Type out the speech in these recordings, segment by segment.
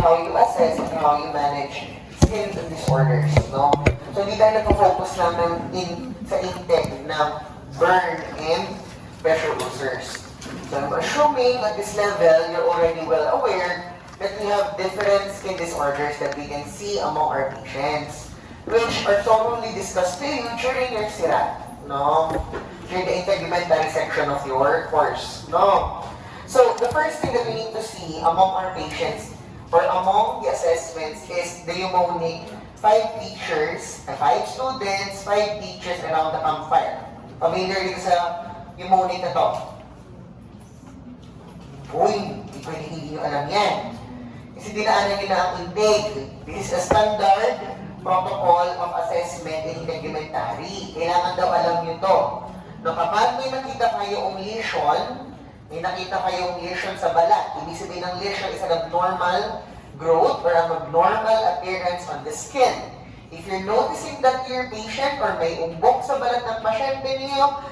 how you assess and how you manage skin disorders, no? So, hindi tayo nag-focus naman sa intake ng burn and pressure ulcers. So, I'm assuming at this level, you're already well aware that we have different skin disorders that we can see among our patients, which are thoroughly discussed to you during your SIRAT, no? During the integumentary section of your course, no? So, the first thing that we need to see among our patients or among the assessments is the mnemonic 5 teachers, 5 students, 5 teachers around the campfire. Familiar dito sa mnemonic na to? Uy, hindi pwede hindi nyo alam yan. Kasi dinaanan nyo na ang intake. This is a standard protocol of assessment in integumentary. Kailangan daw alam nyo to. No, kapag may nakita kayong lesion, may nakita kayong lesion sa balat, ibig sabihin ng lesion is an abnormal growth or an abnormal appearance on the skin. If you're noticing that your patient or may umbok sa balat ng pasyente niyo,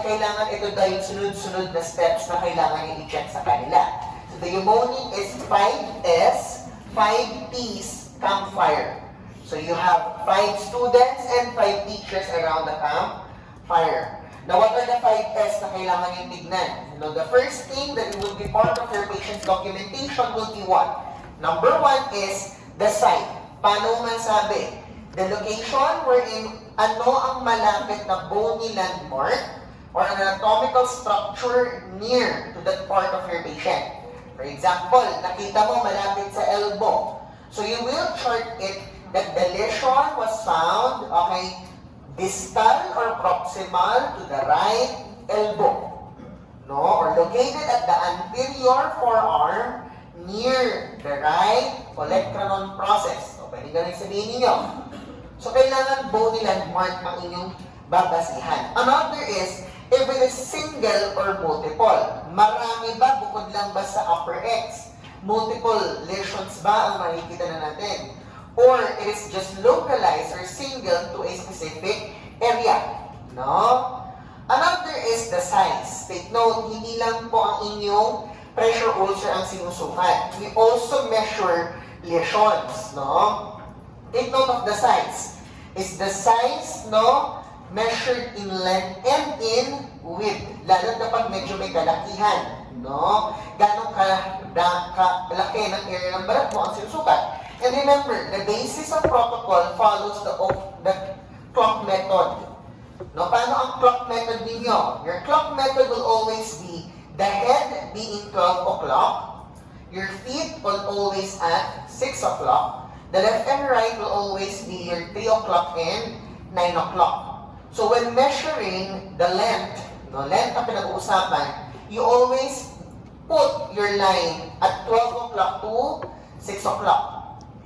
kailangan ito daw yung sunod-sunod na steps na kailangan nyo i-check sa kanila. So the mnemonic is 5S, 5Ps, campfire. So you have 5 students and 5 teachers around the campfire. Now, what are the 5S na kailangan nyo tignan? Now, the first thing that will be part of your patient's documentation will be what? Number 1 is the site. Paano masabi? The location wherein ano ang malapit na bony landmark or an anatomical structure near to that part of your patient. For example, nakita mo malapit sa elbow. So, you will chart it that the lesion was found, okay, distal or proximal to the right elbow, no? Or located at the anterior forearm near the right olecranon process. So, pwede ganun sabihin ninyo. So, kailangan bony landmark ang inyong babasihan. Another is, if it is single or multiple. Marami ba bukod lang ba sa upper X? Multiple lesions ba ang makikita na natin? Or it is just localized or single to a specific area, no? Another is the size. Take note, hindi lang po ang inyong pressure ulcer ang sinusukat. We also measure lesions, no? Take note of the size. Is the size, no, measured in length and in width. Lalo kapag medyo may kalakihan, no? Gano'ng kalaki ng area ng balat mo ang sinusukat. And remember, the basis of protocol follows the clock method. No, paano ang clock method ninyo? Your clock method will always be the head being 12 o'clock, your feet will always at 6 o'clock, the left and right will always be your 3 o'clock and 9 o'clock. So when measuring the length, no, length ang pinag-uusapan, you always put your line at 12 o'clock to 6 o'clock.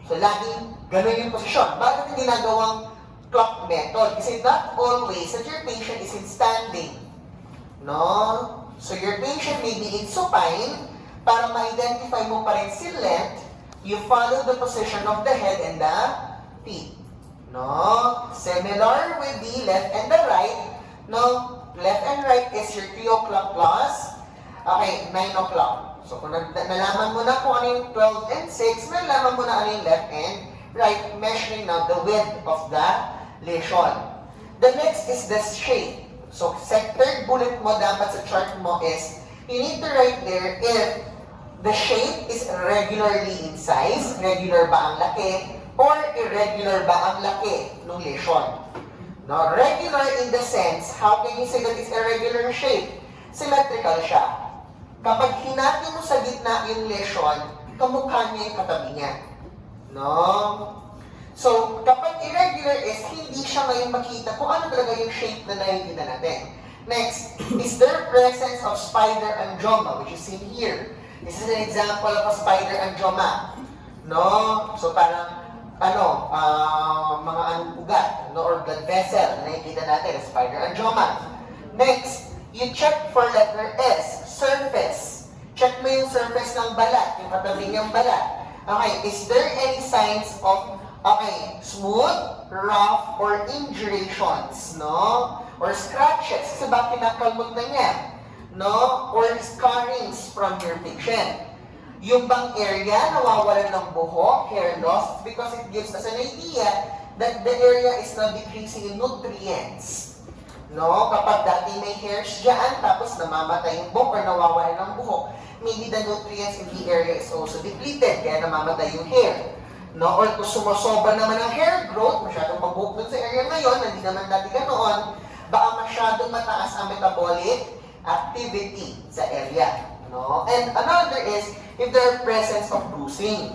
So, laging ganun yung posisyon. Bakit hindi ginagawang clock method? Kasi not always that your patient is in standing. No? So, your patient may be in supine. Para ma-identify mo pa rin si length, you follow the position of the head and the feet. No? Similar with the left and the right. No? Left and right is your 3 o'clock plus, 9 o'clock. So, kung nalaman mo na kung ano yung 12 and 6, nalaman mo na ano yung left and right, measuring now the width of the lesion. The next is the shape. So, third bullet mo dapat sa chart mo is, you need to write there if the shape is regularly in size, regular ba ang laki, or irregular ba ang laki ng lesion. Now, regular in the sense, how can you say that it's a regular shape? Symmetrical siya. Kapag hinati mo sa gitna yung lesion, kamukha niya yung katabi niya. No? So, kapag irregular is, hindi siya ngayon makita kung ano talaga yung shape na nakikita natin. Next, is there presence of spider angioma, which is seen here. This is an example of a spider angioma. No? So, parang, mga ugat, no? Or blood vessel na nakikita natin, spider angioma. Next, you check for letter S, surface. Check mo yung surface ng balat, yung katabi niyang balat. Okay, is there any signs of, smooth, rough, or indurations, no? Or scratches, kasi ba kinakalmot na niya, no? Or scarrings from your patient. Yung bang area nawawalan ng buhok, hair loss, because it gives us an idea that the area is now decreasing in nutrients. No? Kapag dati may hairs dyan, tapos namamatay yung buhok or nawawalan ng buhok, maybe the nutrients in the area is also depleted, kaya namamatay yung hair. No? Or kung sumusobra naman ang hair growth, masyadong magbuhok dun sa area ngayon, hindi naman dati ganoon, baka masyadong mataas ang metabolic activity sa area. No? And another is, if there are presence of bruising.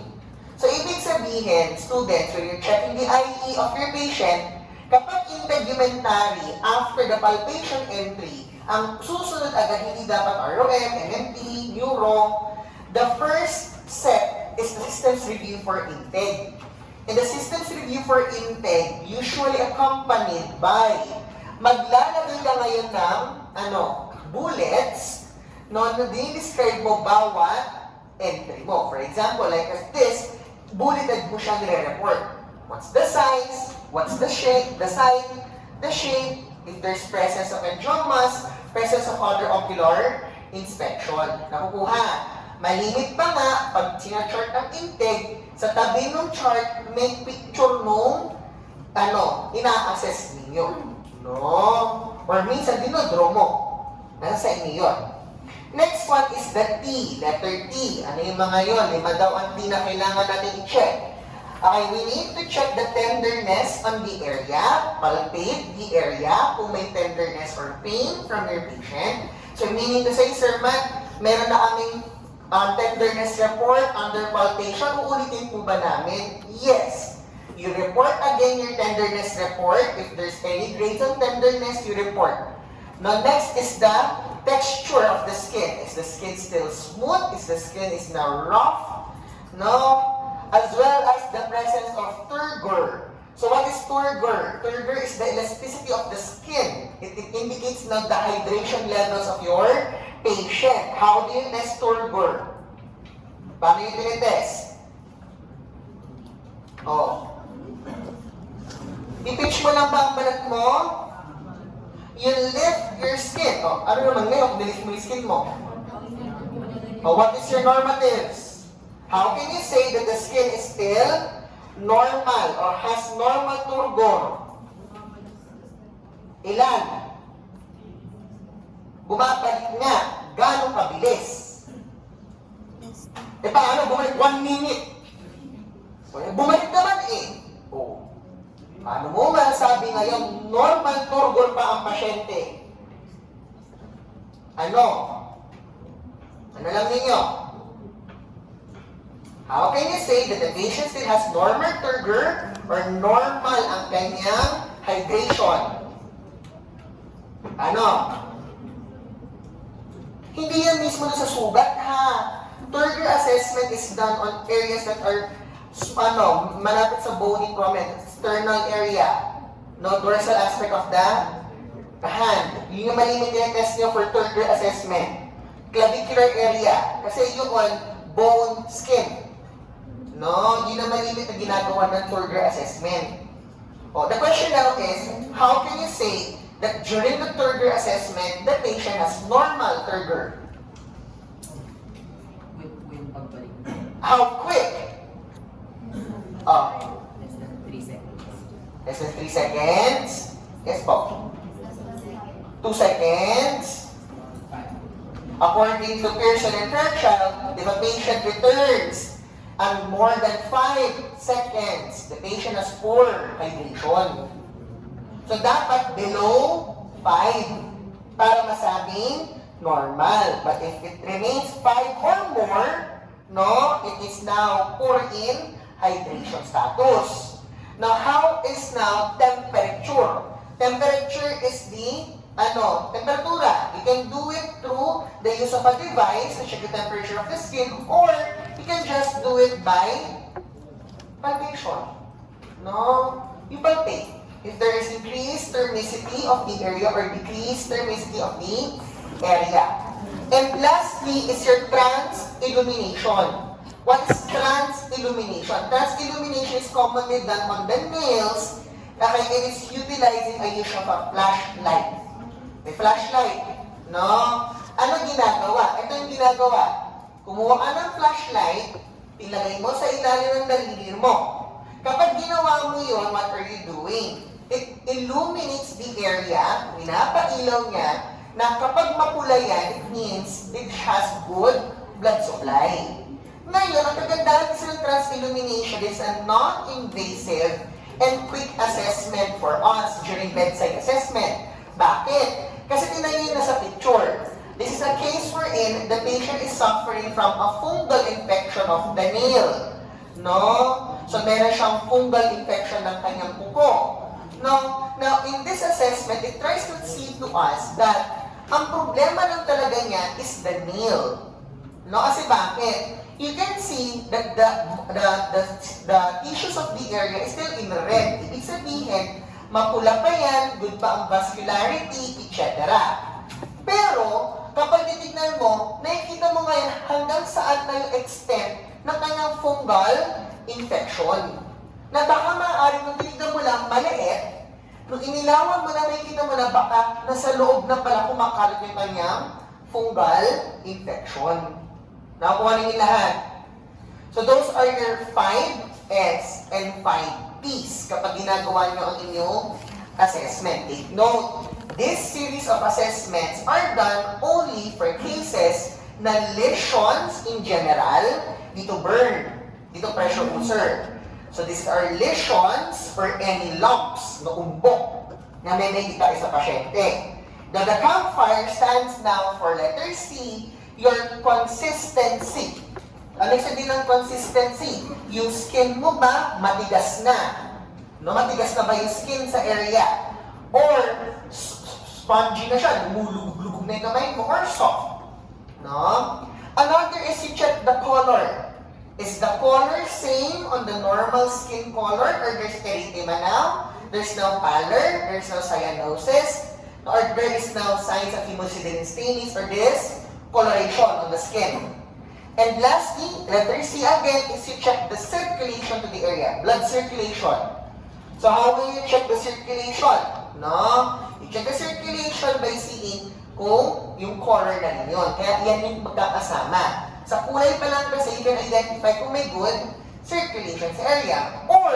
So, ibig sabihin, students, when you're checking the IE of your patient, kapag integumentary, after the palpation entry, ang susunod agad hindi dapat ROM, MMT, neuro, the first step is the systems review for intake. And the systems review for intake usually accompanied by maglalagay ka ngayon ng bullets no, na describe mo bawat entry mo. For example, like as this, bulleted mo siya nire-report. What's the size? What's the shape? The size? The shape? If there's presence of angiomas, presence of other ocular inspection. Nakukuha. Malimit pa nga, pag sinachart ang intake, sa tabi ng chart, may picture nung ina-assess ninyo. No? Or minsan dinodraw mo. Nasa inyo yun. Next one is the T, letter T. Ano yung mga yun? Lima daw ang T na kailangan natin i-check. Okay, we need to check the tenderness on the area, palpate the area, kung may tenderness or pain from your patient. So, meaning to say, Sir Matt, meron na kaming tenderness report under palpation. Uulitin po ba namin? Yes. You report again your tenderness report. If there's any grades on tenderness, you report. Now, next is the texture of the skin. Is the skin still smooth? Is the skin is now rough? No? As well as the presence of turgor. So what is turgor? Turgor is the elasticity of the skin. It indicates now the hydration levels of your patient. How do you test turgor? Paano yung tinitest? I-pinch mo lang ba ang balat mo? You lift your skin. Ano naman ngayon? Nilift mo yung skin mo. What is your normatives? How can you say that the skin is still normal or has normal turgor? Ilan? Bumabalik nga. Gano'ng kabilis? Paano? Bumalik 1 minute. Bumalik naman Paano mo masabi ngayon normal turgor pa ang pasyente? Ano lang ninyo? How can you say that the patient still has normal turgor or normal ang kanyang hydration? Hindi yan mismo sa sugat ha. Turgor assessment is done on areas that are malapit sa bony prominence, sternal area, no, dorsal aspect of the hand. Yun yung malimit yung test nyo for turgor assessment. Clavicular area, kasi yun on bone skin. No, yun ang malimit na ginagawa ng turgor assessment. The question now is, how can you say that during the turgor assessment, the patient has normal turgor? How quick? Less than 3 seconds. Less than 3 seconds? Yes po. 2 seconds? According to Pearson and Fairchild, if a patient returns and more than 5 seconds, the patient has poor hydration. So dapat below 5 para masabing normal. But if it remains 5 or more, no, it is now poor in hydration status. Now, how is now temperature? Temperature is the temperatura. You can do it through the use of a device to check the temperature of the skin, or you can just do it by palpation. No? You palpate. If there is increased thermicity of the area or decreased thermicity of the area. And lastly is your trans-illumination. What is trans-illumination? Trans-illumination is commonly done on the nails, and it is utilizing a use of a flashlight. May flashlight, no? Ano ginagawa? Ito yung ginagawa. Kumuha ka ng flashlight, ilagay mo sa ilalim ng daliri mo. Kapag ginawa mo yun, what are you doing? It illuminates the area, pinapailaw niya, na kapag mapula yan, it means it has good blood supply. Ngayon, ang kagandahan kasi ng trans-illumination is a non-invasive and quick assessment for us during bedside assessment. Bakit? Kasi tinayin na sa picture. This is a case wherein the patient is suffering from a fungal infection of the nail. No? So, meron siyang fungal infection ng kanyang kuko. No? Now, in this assessment, it tries to see to us that ang problema lang talaga niya is the nail. No? Kasi bakit? You can see that the tissues of the area is still in red. Ibig sabihin, mapula pa yan, good pa ang vascularity, etc. Pero, kapag titignan mo, nakikita mo ngayon hanggang saan na yung extent ng kanyang fungal infection. Na baka maaari kung titignan mo lang, maliit, nung inilawan mo na, nakikita mo na baka nasa loob na pala kumakalat yung kanyang fungal infection. Nakuha ninyo lahat. So those are your 5S and 5Ps kapag ginagawa nyo ang inyong assessment. Take note, this series of assessments are done only for cases na lesions in general, dito burn, dito pressure ulcer. So these are lesions or any lumps na umbok na may nakita sa pasyente. The campfire stands now for letter C, your consistency. Ano yung sabihin ng consistency? Yung skin mo ba matigas na? No, matigas na ba yung skin sa area? Or spongy na siya, lumulubog-lubog na yung kamay mo, or soft? No? Another is you check the color. Is the color same on the normal skin color, or there's erythema now? There's no pallor, there's no cyanosis, or there is no signs of hemosiderin staining, or this coloration on the skin. And lastly, letter C again is you check the circulation to the area, blood circulation. So how will you check the circulation? No? You check the circulation by seeing kung yung color na rin yun. Kaya yan yung magkakasama. Sa kulay pa lang kasi you can identify kung may good circulation sa area. Or,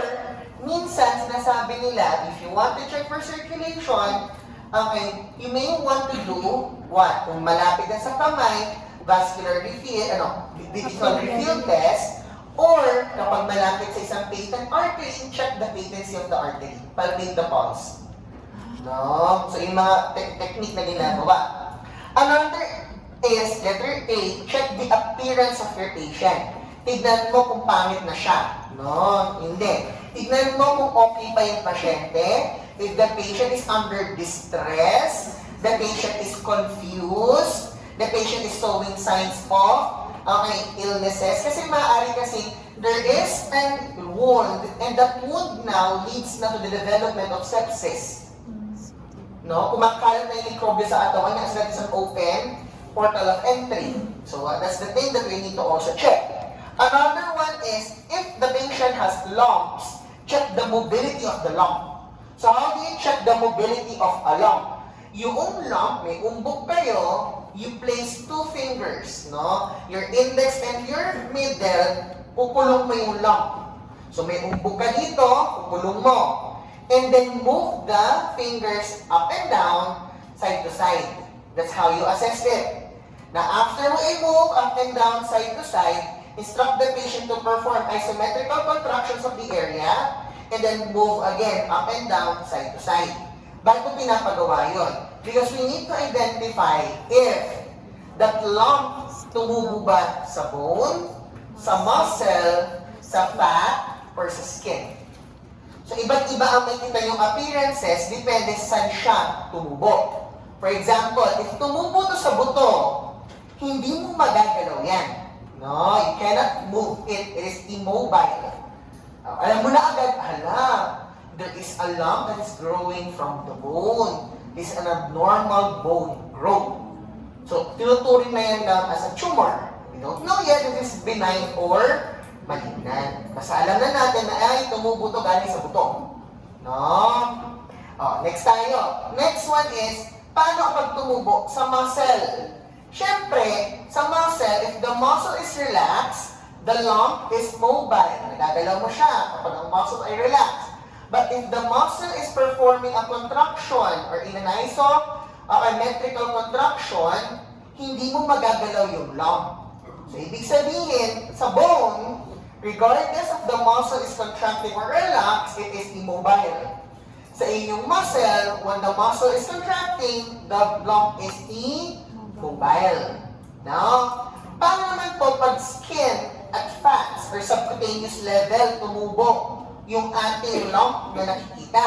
minsan sinasabi nila, if you want to check for circulation, okay, you may want to do what? Kung malapit na sa kamay, vascular refill, digital refill test, or kapag malapit sa isang patent artery, check the patency of the artery, palpate the pulse. No? So, yung mga technique na ginagawa. Another is, letter A, check the appearance of your patient. Tignan mo kung pangit na siya. No? Hindi. Tignan mo kung okay pa yung pasyente. If the patient is under distress, the patient is confused, the patient is showing signs of illnesses. Kasi maaari kasi there is a wound, and that wound now leads na to the development of sepsis. No? Kumakalat na yung microbe sa katawan niya, as an open portal of entry. So that's the thing that we need to also check. Another one is, if the patient has lumps, check the mobility of the lump. So how do you check the mobility of a lump? Yung lump, may umbok kayo, you place 2 fingers, no? Your index and your middle, pukulong mo yung lump. So may umbok ka dito, pukulong mo. And then move the fingers up and down, side to side. That's how you assess it. Now after mo i-move up and down, side to side, instruct the patient to perform isometrical contractions of the area, and then move again up and down, side to side. Bakit ko pinapagawa yun? Because we need to identify if that lump tumubo ba sa bone, sa muscle, sa fat, or sa skin. So, iba't iba ang makikita yung appearances, depende saan siya tumubo. For example, if tumubo to sa buto, hindi mo magagalaw yan. No, you cannot move it. It is immobile. Alam mo na agad, there is a lump that is growing from the bone. This is an abnormal bone growth. So, tinuturing na yan lang as a tumor. We don't know yet if it's benign or malignant. Basta alam na natin na ay tumubo to galing sa buto. No? Next tayo. Next one is, paano kapag tumubo sa muscle? Siyempre, sa muscle, if the muscle is relaxed, the lump is mobile. Nagagalaw mo siya kapag ang muscle ay relaxed. But if the muscle is performing a contraction or in an isometrical contraction, hindi mo magagalaw yung lump. So, ibig sabihin, sa bone, regardless of the muscle is contracting or relaxed, it is immobile. Sa inyong muscle, when the muscle is contracting, the lump is immobile. Now, paano naman po pag skin at fats or subcutaneous level tumubo yung ating lump na nakikita?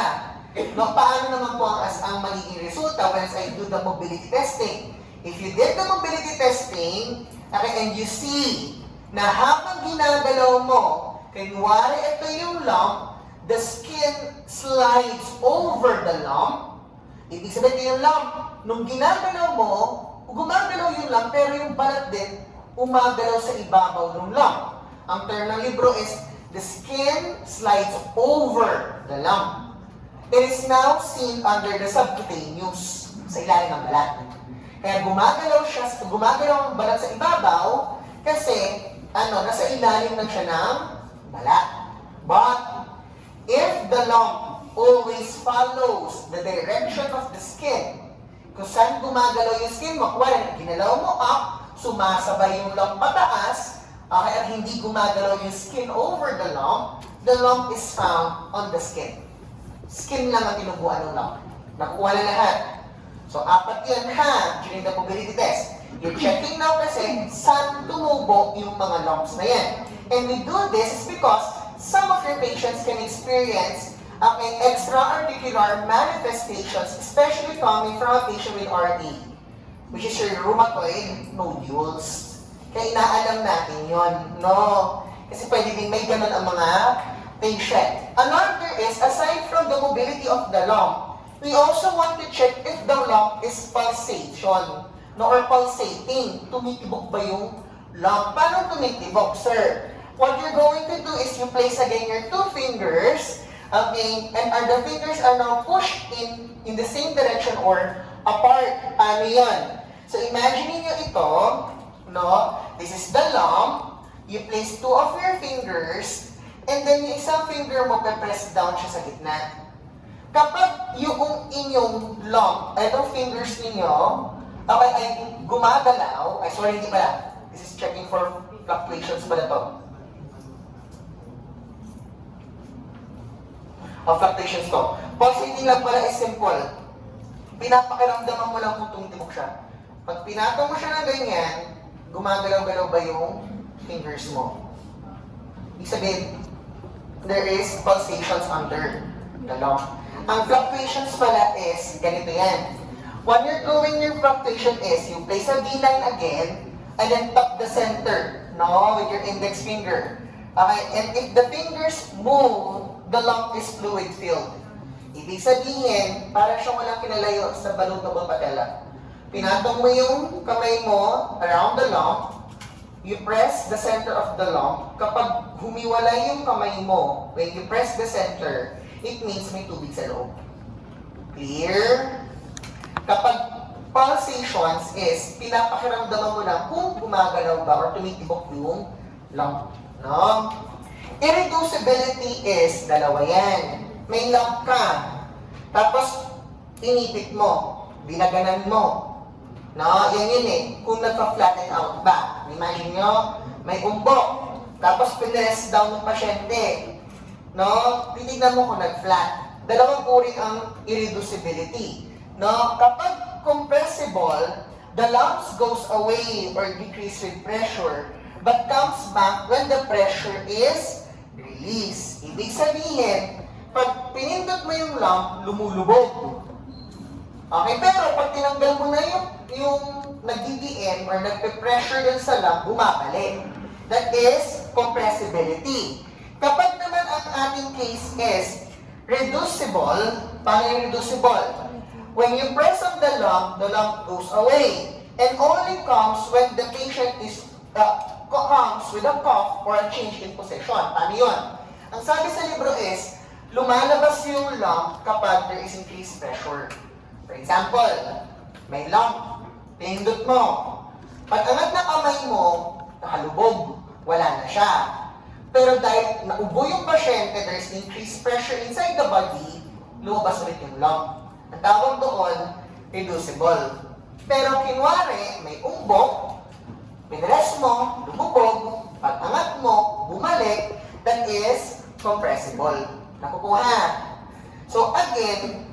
No, paano naman po ang magiging resulta once I do the mobility testing? If you did the mobility testing, okay, and you see na habang ginagalaw mo, kunwari ito yung lump, the skin slides over the lump. Ibig sabihin yung lump, nung ginagalaw mo, gumagalaw yung lump, pero yung balat din, umagalaw sa ibabaw ng lump. Ang term ng libro is, the skin slides over the lump. It is now seen under the subcutaneous, sa ilalim ng balat. Kaya gumagalaw ang balat sa ibabaw, kasi, nasa ilalim lang siya ng balat. But, if the lump always follows the direction of the skin, kung saan gumagalaw yung skin mo, kuwari, ginalaw mo up, sumasabay yung lump pataas, at hindi gumagalaw yung skin over the lump is found on the skin. Skin lang ang tinubuan ng lump. Nakuha na lahat. So, 4 yun ha, during the mobility test. You're checking now kasi saan tumubo yung mga lumps na yan. And we do this because some of your patients can experience extra-articular manifestations, especially coming from a patient with RA, which is your rheumatoid nodules. Kaya inaalam natin yon, no? Kasi pwede din may ganun ang mga patient. Another is, aside from the mobility of the lump, we also want to check if the lump is pulsation, no, or pulsating. Tumitibok ba yung lump? Paano tumitibok, sir? What you're going to do is you place again your 2 fingers, okay, and the fingers are now pushed in the same direction or apart. Paano yun? So, imagine niyo ito, no? This is the lump. You place 2 of your fingers, and then yung isang finger mo, press down siya sa gitna. Kapag yung inyong lump, itong fingers ninyo, okay, ay gumagalaw, hindi pala. This is checking for fluctuations pala to. Fluctuations to. Pulsating lang pala is simple. Pinapakiramdaman mo lang kung tumitibok siya. Pag pinatong mo siya ng ganyan, gumagalaw-galaw ba yung fingers mo? Ibig sabihin, there is pulsations under the lump. Ang fluctuations pala is, ganito yan. When you're doing your fluctuation is, you place a V-line again, and then tap the center, no, with your index finger. Okay, and if the fingers move, the lump is fluid-filled. Ibig sabihin, para siyang walang kinalayo sa balon ng patella. Pinatong mo yung kamay mo around the lump, you press the center of the lump. Kapag humiwalay yung kamay mo, when you press the center, it means may tubig sa loob. Clear? Kapag pulsations is, pinapakiramdaman mo lang kung gumagalaw ba or tumitibok yung lump. No? Irreducibility is, dalawa yan. May lump ka, tapos inipit mo, binaganan mo. No? Yan yun eh, kung nagpa-flatten out ba. Imagine nyo, may umbok, tapos pinress down ng pasyente. No? Titignan mo kung nag-flat. Dalawang uri ang irreducibility. No? Kapag compressible, the lumps goes away or decrease with pressure, but comes back when the pressure is released. Ibig sabihin, pag pinindot mo yung lump, lumulubog. Okay, pero pag tinanggal mo na yung nag-DDM or nagpe-pressure dun sa lump, bumabalik. That is compressibility. Kapag naman ang ating case is reducible, paano yung reducible? When you press on the lump goes away. And only comes when the patient comes with a cough or a change in position. Paano yun? Ang sabi sa libro is, lumalabas yung lump kapag there is increased pressure. For example, may lump, pinindot mo, Pag angat na kamay mo, nakalubog, wala na siya. Pero dahil naubo yung pasyente, there's increased pressure inside the body, lumabas ulit yung lung. Ang tawag doon, reducible. Pero kinwari, may umbok, pinrest mo, lumubog, pag angat mo, bumalik, that is compressible. Nakukuha. So again,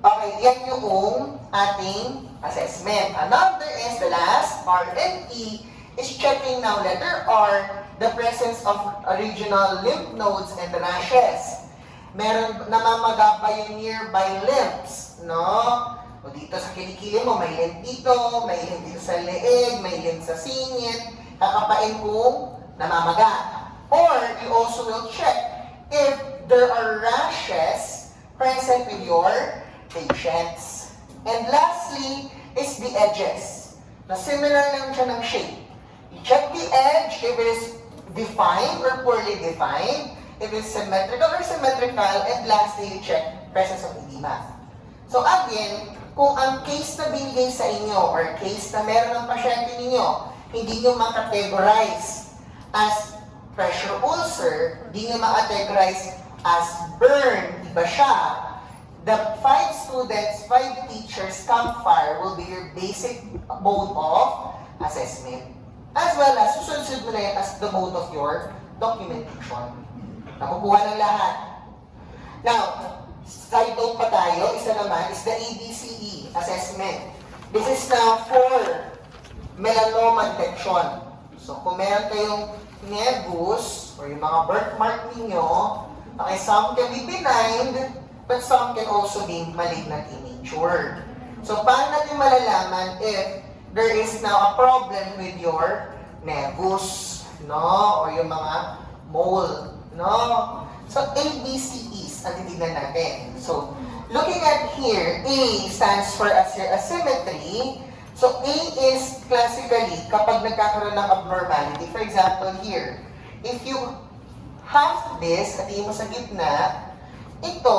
okay, yan yung ating assessment. Another is the last, R and E, is checking now, letter R, the presence of regional lymph nodes and rashes. Meron namamaga ba yung nearby lymphs, no? O dito sa kilikili mo, may lymph dito, may lymph dito sa leeg, may lymph sa singit, kakapain kung namamaga. Or you also will check if there are rashes present with your patients. And lastly is the edges. Na similar lang siya ng shape. You check the edge if it is defined or poorly defined, if it's symmetrical or symmetrical, and lastly, you check presence of edema. So again, kung ang case na binigay sa inyo or case na meron ng pasyente ninyo, hindi nyo makategorize as pressure ulcer, hindi nyo makategorize as burn, iba siya. The 5 students, 5 teachers, campfire will be your basic mode of assessment. As well as, susunod mo na yan as the mode of your documentation. Nakukuha ng lahat. Now, side note pa tayo, isa naman is the ABCE assessment. This is now for melanoma detection. So, kung meron kayong nevus or yung mga birthmark ninyo, okay, some can be benign, but some can also be malignant in nature. So, paano natin malalaman if there is now a problem with your nevus, no? Or yung mga mole, no? So, ABCEs ang titignan natin. So, looking at here, A stands for asymmetry. So, A is classically, kapag nagkakaroon ng abnormality, for example here, if you have this, at mo sa gitna, ito,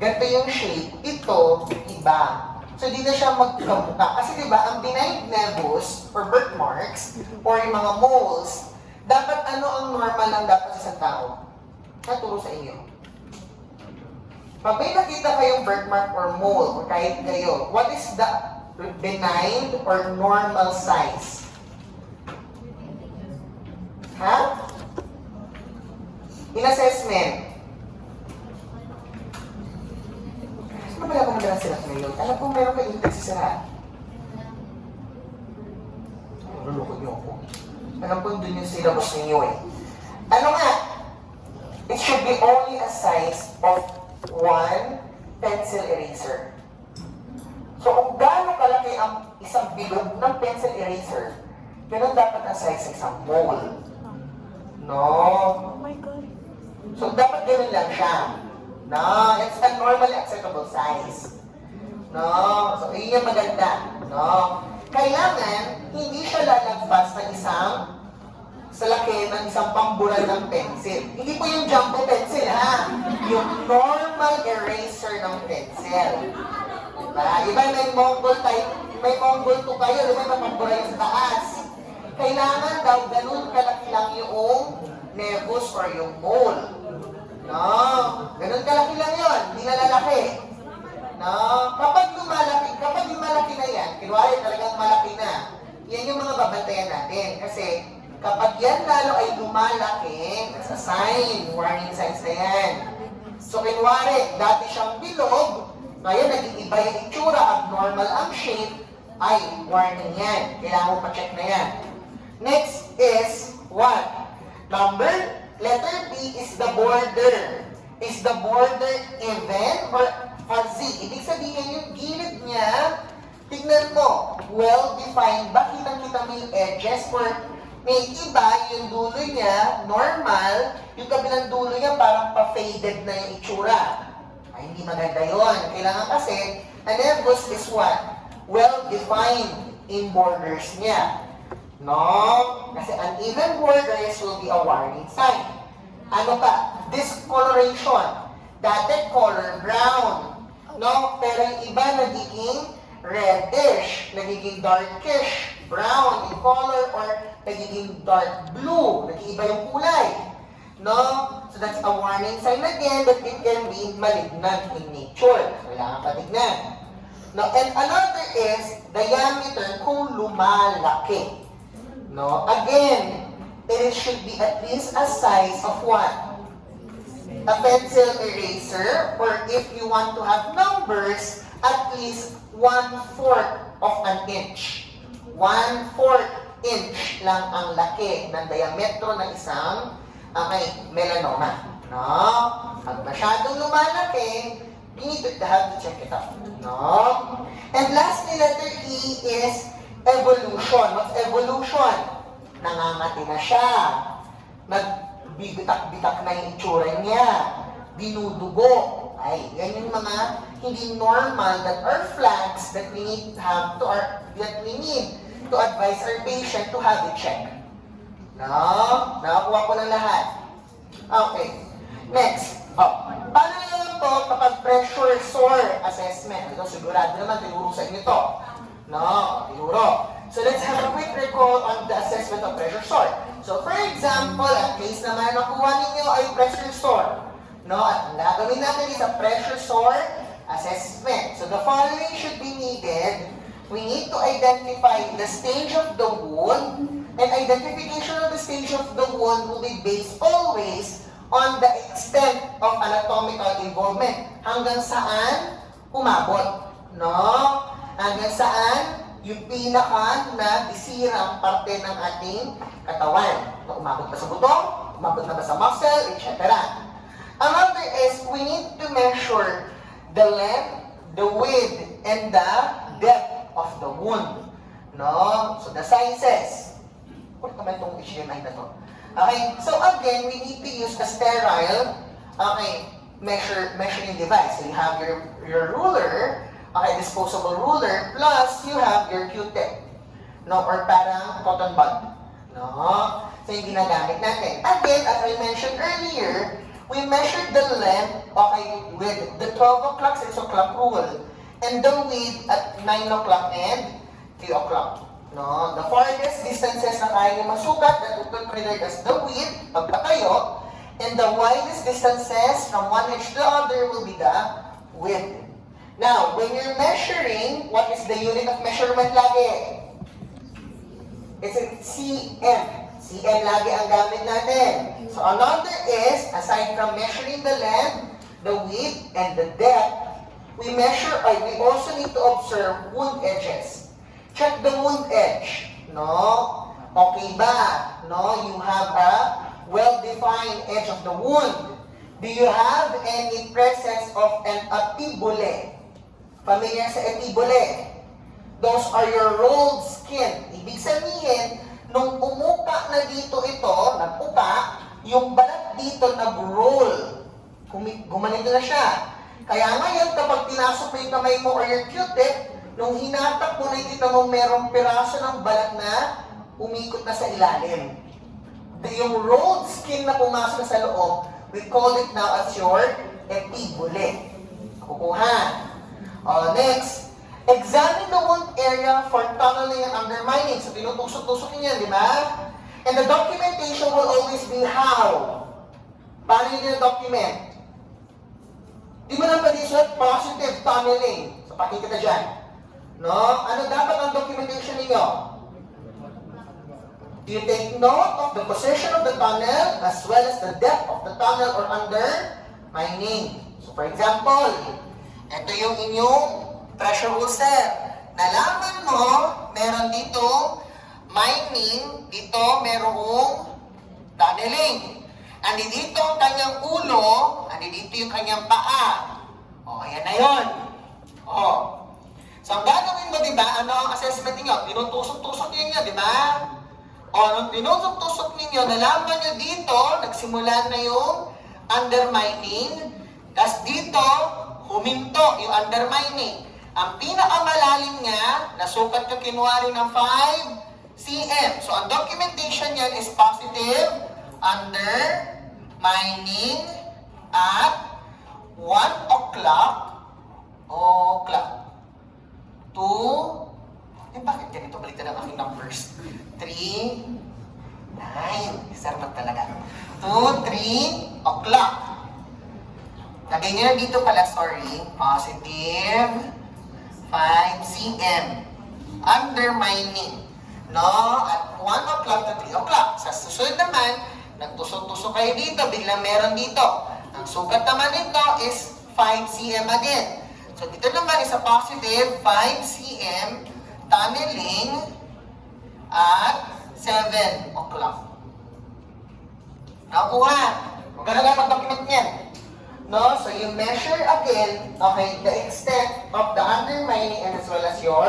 ganito yung shape, ito, iba. So, di na siya magkamuka. Kasi diba, ang benign nevus, or birthmarks, or yung mga moles, dapat ano ang normal lang dapat sa isang tao? Naturo sa inyo. Pag may nakita kayong birthmark or mole, or kahit kayo, what is the benign or normal size? Ha? In assessment. Ano ba ako madalang sila ngayon? Alam kong meron kayo nagsisira. Lulukod niyo ako. Alam kong dun yung syllabus ninyo eh. Ano nga? It should be only a size of 1 pencil eraser. So kung gaano kalaki ang isang bilog ng pencil eraser, ganun dapat ang size ng isang mole. No? Oh my God. So dapat ganun lang siya. No, it's a normally acceptable size. No, so yun yung maganda. No, kailangan hindi siya lalagpas ng isang sa laki ng isang pambural ng pencil. Hindi po yung jumbo pencil, ha? Yung normal eraser ng pencil. Diba? Iba may Mongol type, may Mongol to kayo, diba may pambural sa taas. Kailangan daw ganun kalaki lang yung nevus or yung mole. No, ganun kalaki lang yun, hindi na lalaki. No, kapag lumalaki na yan, kinwari talagang malaki na, yan yung mga babantayan natin. Kasi kapag yan lalo ay lumalaki, nasa sign, warning signs na yan. So kinwari, dati siyang bilog, ngayon naging iba yung itsura, abnormal ang shape, ay warning yan. Kailangan mo pa-check na yan. Next is what? Letter B is the border. Is the border even or fuzzy? Ibig sabihin yung gilid niya, tignan mo, well-defined ba? Kitang-kita mo yung edges or may iba yung dulo niya, normal, yung kabilang dulo niya parang pa-faded na yung itsura. Ay, hindi maganda yun. Kailangan kasi, an nevus is what? Well-defined in borders niya. No? Kasi uneven borders will be a warning sign. Ano pa? Discoloration. Dati color brown. No? Pero yung iba nagiging reddish, nagiging darkish brown in color or nagiging dark blue, nag-iiba yung kulay. No? So that's a warning sign again that it can be malignant in nature. Kailangan patignan. No? And another is diameter kung lumalaki. No? Again, it should be at least a size of what? A pencil eraser, or if you want to have numbers, at least 1/4 of an inch. 1/4 inch lang ang laki ng diametro ng isang may melanoma. No? Pag masyadong lumalaki, you need to have to check it out. No? And lastly, letter E is evolution. What's evolution? Nangangati na siya. Nagbibitak-bitak na yung itsura niya. Binudugo. Ay, yan yung mga hindi normal that are flags that we need to have that we need to advise our patient to have it checked. No? Nakakuha ko ng lahat. Okay. Next. Paano naman po kapag pressure sore assessment? Ito, sigurado naman, tinuro sa inyo ito. No? Tinuro. So let's have a quick recall on the assessment of pressure sore. So for example, at case naman nakuha ninyo ay pressure sore. No? At ang gagawin natin is a pressure sore assessment. So the following should be needed. We need to identify the stage of the wound, and identification of the stage of the wound will be based always on the extent of anatomical involvement. Hanggang saan umabot. No? Hanggang saan yung pinaka na disirang parte ng ating katawan. No, umabot ba sa buto? Umabot na ba sa muscle? Etc. Another is we need to measure the length, the width, and the depth of the wound. No? So the sizes. Kung naman itong HDMI na to. Okay, so again, we need to use a sterile measuring device. So you have your ruler, disposable ruler, plus you have your Q-tip. No? Or parang cotton bud. No? So yung ginagamit natin. Again, as I mentioned earlier, we measured the length, with the 12 o'clock 6 o'clock rule, and the width at 9 o'clock and 3 o'clock. No? The farthest distances na kaya nyo masukat that we consider as the width, pagpatayo, and the widest distances from one edge to the other will be the width. Now, when you're measuring, what is the unit of measurement lagi? It's a cm. Cm lagi ang gamit natin. So another is, aside from measuring the length, the width, and the depth, we also need to observe wound edges. Check the wound edge. No? Okay ba? No? You have a well-defined edge of the wound. Do you have any presence of an epibole? Familiar sa epibole? Those are your rolled skin. Ibig sabihin, nung umupa na dito ito, nag-upa, yung balat dito nag-roll. Gumanito na siya. Kaya ngayon, kapag pinasok mo yung kamay mo or your Q-tip, nung hinatak mo, nakikita mo merong piraso ng balat na umikot na sa ilalim. Yung rolled skin na pumasok na sa loob, we call it now as your epibole. Kukuha. Next, examine the wound area for tunneling and undermining. So, tinutusok-tusok niyan, di ba? And the documentation will always be how? Paano yun yung document? Di ba naman isulat positive tunneling? So, pakikita dyan. No? Ano dapat ang documentation ninyo? You take note of the position of the tunnel as well as the depth of the tunnel or undermining. So, for example, ito yung inyong pressure ulcer. Nalaman mo, meron dito mining, dito merong tunneling. Andi dito ang kanyang ulo, andi dito yung kanyang paa. Ayan na yun. So, ang gagawin mo, di ba, ano ang assessment ninyo? Tinutusok-tusok ninyo, di ba? Nung tinutusok-tusok ninyo, nalaman nyo dito, nagsimula na yung undermining, tapos dito, huminto yung undermining. Ang pinakamalalim nga, nasukat nyo kinuha rin ng 5 cm. So, ang documentation yan is positive undermining at 1 o'clock 2 bakit ganito? Baliktad ang aking numbers. 3, 9. Sermon talaga. 2, 3 o'clock. Lagay nyo na dito pala, sorry. Positive 5 cm. Undermining. No? At 1 o'clock to 3 o'clock. Sa susunod naman, nagtusok-tusok kayo dito, biglang meron dito. Ang sukat naman nito is 5 cm again. So dito naman is a positive 5 cm tunneling at 7 o'clock. Nakuha. Huwag ka na lang mag-document niyan. No? So you measure again, okay, the extent of the undermining and as well as your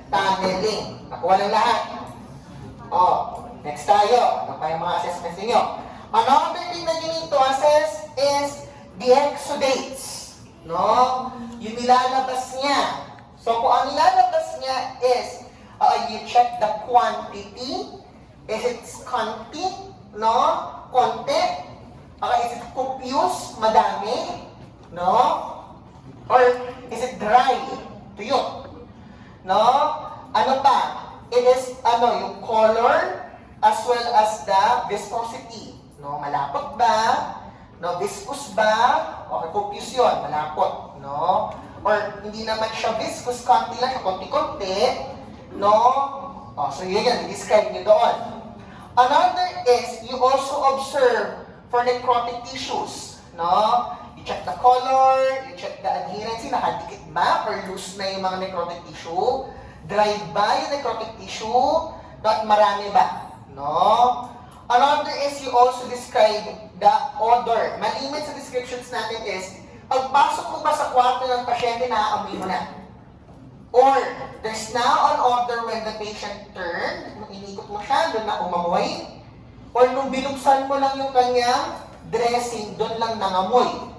tunneling. Nakuha ng lahat. Oh, next tayo. Ano pa yung mga assessments ninyo? Another thing na you need to assess is the exudates. No? Yung nilalabas niya. So kung ang nilalabas niya is, you check the quantity. Is it scanty? No? Konti? Is it copious? Madami? No? Or is it dry? Tuyo? No? Ano pa? It is, yung color as well as the viscosity. No? Malapot ba? No? Viscous ba? Okay, copious yun. Malapot. No? Or hindi naman siya viscous, konti lang siya, konti-konti. No? Oh, so yun yan, i-describe nyo doon. Another is, you also observe for necrotic tissues. No? You check the color, you check the adherency, nakadikit ba or loose na yung mga necrotic tissue? Dry ba yung necrotic tissue? Not marami ba? No? Another is you also describe the odor. Malimit sa descriptions natin is, pagpasok mo ba sa kwarto ng pasyente, naaamoy mo na. Or, there's now an odor when the patient turned, nung inikot mo siya, doon na umamoy. Or nung binuksan mo lang yung kanyang dressing, doon lang nangamoy.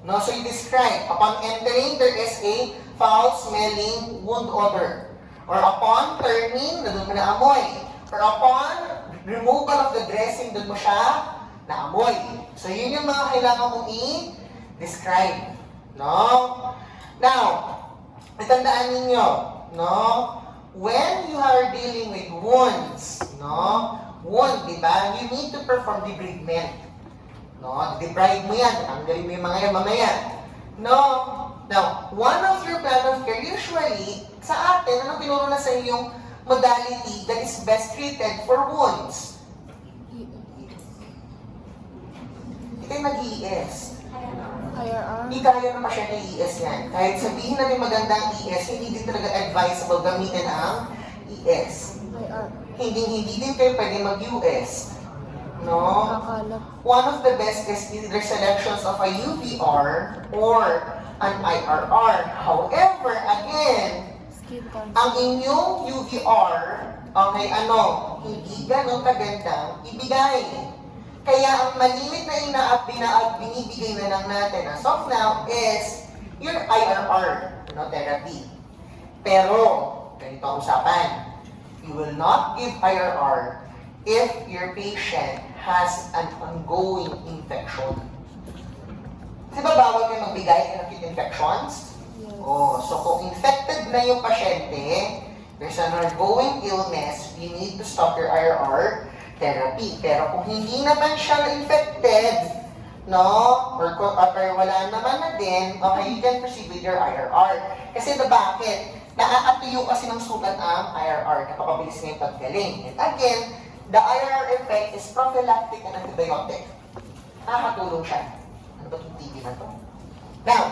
No? So you describe, upon entering, there is a foul-smelling wound odor. Or upon turning, doon mo naamoy. Or upon removal of the dressing, doon mo siya naamoy. So yun yung mga kailangan mong i-describe. No? Now, itandaan ninyo, no? When you are dealing with wounds, no? Wound, di ba? You need to perform debridement. No? Debride mo yan. Tanggalin mo yung mga yan mamaya. No? Now, one of your plan of care, usually, sa atin, ano tinuro na sa yung modality that is best treated for wounds? Ito yung nag-ES. IRR. Hindi kaya ng pasyente ES yan. Kahit sabihin natin magandang ES, hindi din talaga advisable gamitin ang ES. IR. Hindi din kayo pwede mag-US. No? Akala. One of the best is either selections of a UVR or an IRR. However, again, Skin cancer. ang inyong UVR, okay, hindi ganun kagandang ibigay. Kaya ang malimit na binibigay na lang natin as of now is your IRR, therapy. Pero, ganito ang usapan. You will not give IRR if your patient has an ongoing infection. Di ba bawal kayo magbigay ng acute infections? Yes. Oh, so kung infected na yung pasyente, there's an ongoing illness, you need to stop your IRR therapy. Pero kung hindi naman siya infected, no, or wala naman na din, okay, you can proceed with your IRR. Kasi bakit? Nakakatuyo kasi ng sugat ang IRR, nakapabilis nga yung paggaling. And again, the IRR effect is prophylactic and antibiotic. Nakakatulong siya. Ano ba itong TV na to? Now,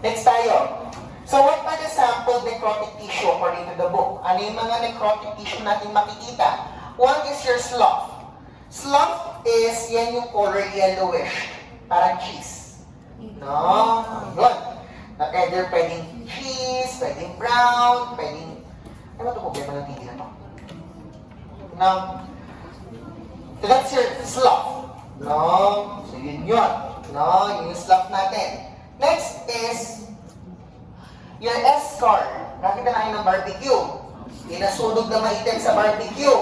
next tayo. So what are the sample necrotic tissue according to the book? Ano yung mga necrotic tissue natin makikita? One is your slough. Slough is, yan yung color yellowish. Parang cheese. No? Yun. Either pwedeng cheese, pwedeng brown, pwedeng... Ano ba ito problema ng TV na to? Now, so that's your slough. No? So yun yun. No? Yun yung slough natin. Next is your S-scar. Nakita na kayo ng barbecue. Inasunog na maitim sa barbecue.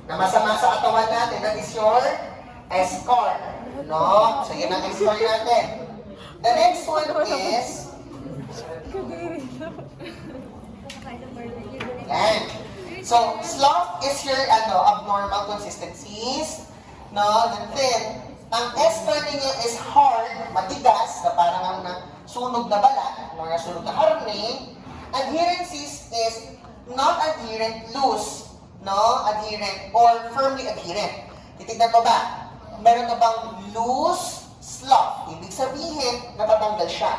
Na masama sa katawan natin. That is your S-scar. No? So yun ang S-scar natin. The next one is... Yan. So, slough is your abnormal consistencies. No? Then, ang ester ninyo is hard, matigas, na parang ang sunog na balat, mga sunog na harne. Adherencies is not adherent, loose, no? Adherent or firmly adherent. Titignan mo ba? Meron na bang loose slough? Ibig sabihin, natatanggal siya.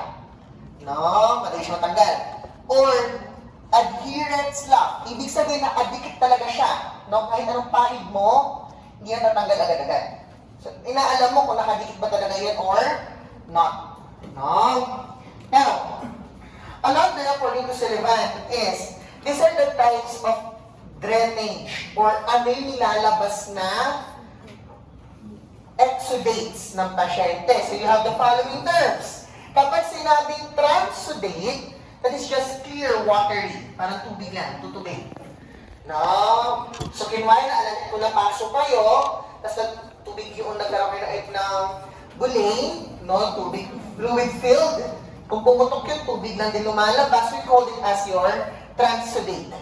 No? Madali siya matanggal. Or adherent slough. Ibig sabihin, nakadikit talaga siya. No? Kahit anong pahid mo, hindi yan tatanggal agad-agad. So, inaalam mo kung nakadikit ba talaga yun or not. No? Now, another according to Sullivan is, these are the types of drainage or ano yung nilalabas na exudates ng pasyente. So you have the following terms. Kapag sinabing transudate, that is just clear, watery. Parang tubig lang, tutubig. No? So kinway na, alam ko na paso kayo, tapos tubig yung nagkaroon ng bulay, no? Tubig, fluid-filled. Kung pumutok yung tubig lang din lumalabas, we call it as your transudate.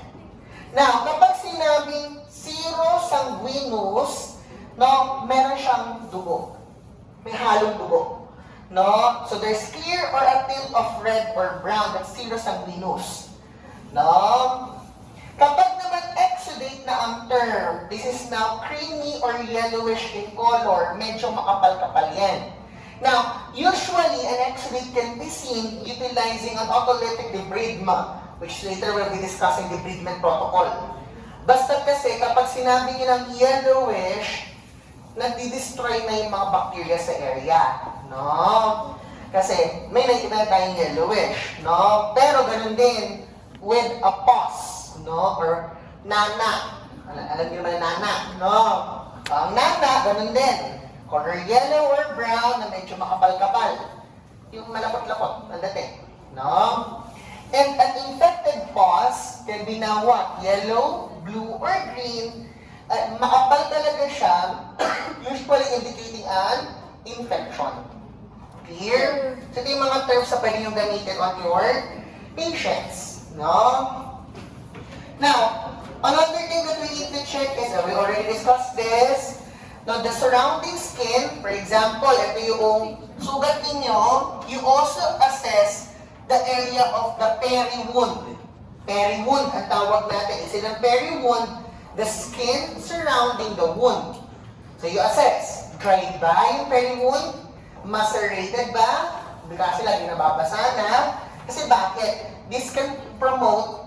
Now, kapag sinabing serosanguinous, no, meron siyang dugo. May halong dugo. No? So there's clear or a tint of red or brown, that's serosanguinous. No? Kapag naman exudate na ang term, this is now creamy or yellowish in color, medyo makapal-kapal yan. Now, usually an exudate can be seen utilizing an autolytic debridement, which later we'll be discussing debridement protocol. Basta kasi kapag sinabi niyo ng yellowish, nagdi-destroy na yung mga bacteria sa area. No? Kasi may nakikita tayong yellowish. No? Pero ganun din with a pus. No? Or nana. Alam niyo naman nana. No? Ang nana, ganun din. Color yellow or brown na medyo makapal-kapal. Yung malapot-lapot ang dating. No? And an infected pus can be now what? Yellow, blue, or green. Makapal talaga siya, usually indicating an infection. Clear? So ito yung mga terms na pwede yung gamitin on your patients. No? Now, another thing that we need to check is, we already discussed this, now the surrounding skin, for example, ito yung sugat ninyo, you also assess the area of the peri-wound. Peri-wound, ang tawag natin. Is it a peri-wound? The skin surrounding the wound. So you assess, dry ba yung peri-wound? Macerated ba? Kasi lagi nababasa na. Kasi bakit? This can promote,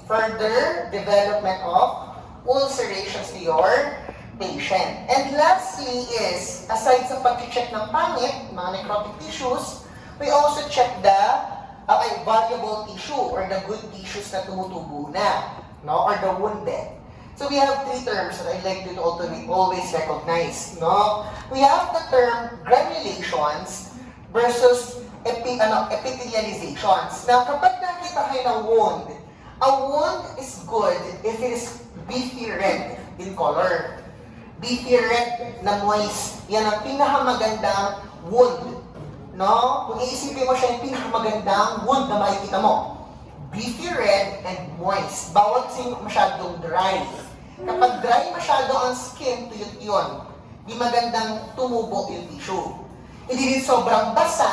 further development of ulcerations to your patient. And lastly is, aside sa pag-check ng pangit, mga necrotic tissues, we also check the variable tissue or the good tissues na tumutubo na, no? Or the wounded. So we have three terms that I'd like you to always recognize, no? We have the term granulations versus epithelializations. Now, kapag nakita kayo ng wound, a wound is good if it is beefy red in color. Beefy red na moist, yan ang pinakamagandang wound. No? Kung iisipin mo siya yung pinakamagandang wound na makikita mo. Beefy red and moist. Bawal kasi masyadong dry. Kapag dry masyado ang skin, tuyot yun. Di magandang tumubo yung tissue. Hindi din sobrang basa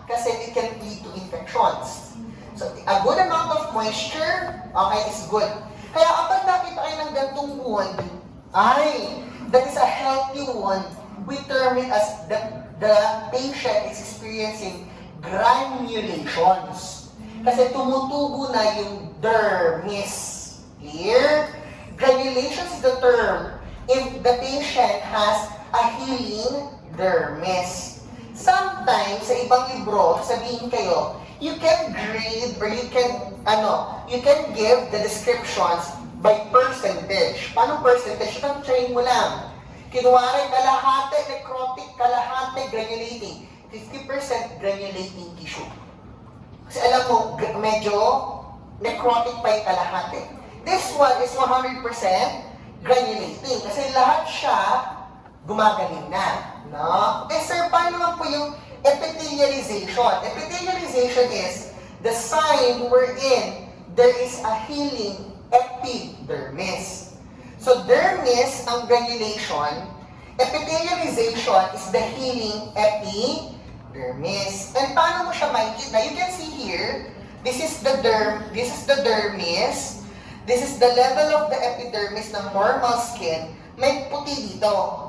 kasi it can lead to infections. So, a good amount of moisture, is good. Kaya kapag nakita kayo ng gantong wound, that is a healthy wound. We term it as the patient is experiencing granulations. Kasi tumutubo na yung dermis. Clear? Granulations is the term if the patient has a healing dermis. Sometimes, sa ibang libro, sabihin kayo, you can grade or you can give the descriptions by percentage. Paano percentage? Train mo lang. Kinuwari, kalahati necrotic, kalahati granulating. 50% granulating tissue. Kasi alam mo, medyo necrotic pa yung kalahati. This one is 100% granulating. Kasi lahat siya gumagaling na. No? Eh sir, paano naman po yung epithelialization? Epithelialization is the sign wherein there is a healing epidermis. So dermis, ang granulation, epithelialization is the healing epidermis. And paano mo siya makikita? You can see here, this is the dermis, this is the level of the epidermis ng normal skin, may puti dito.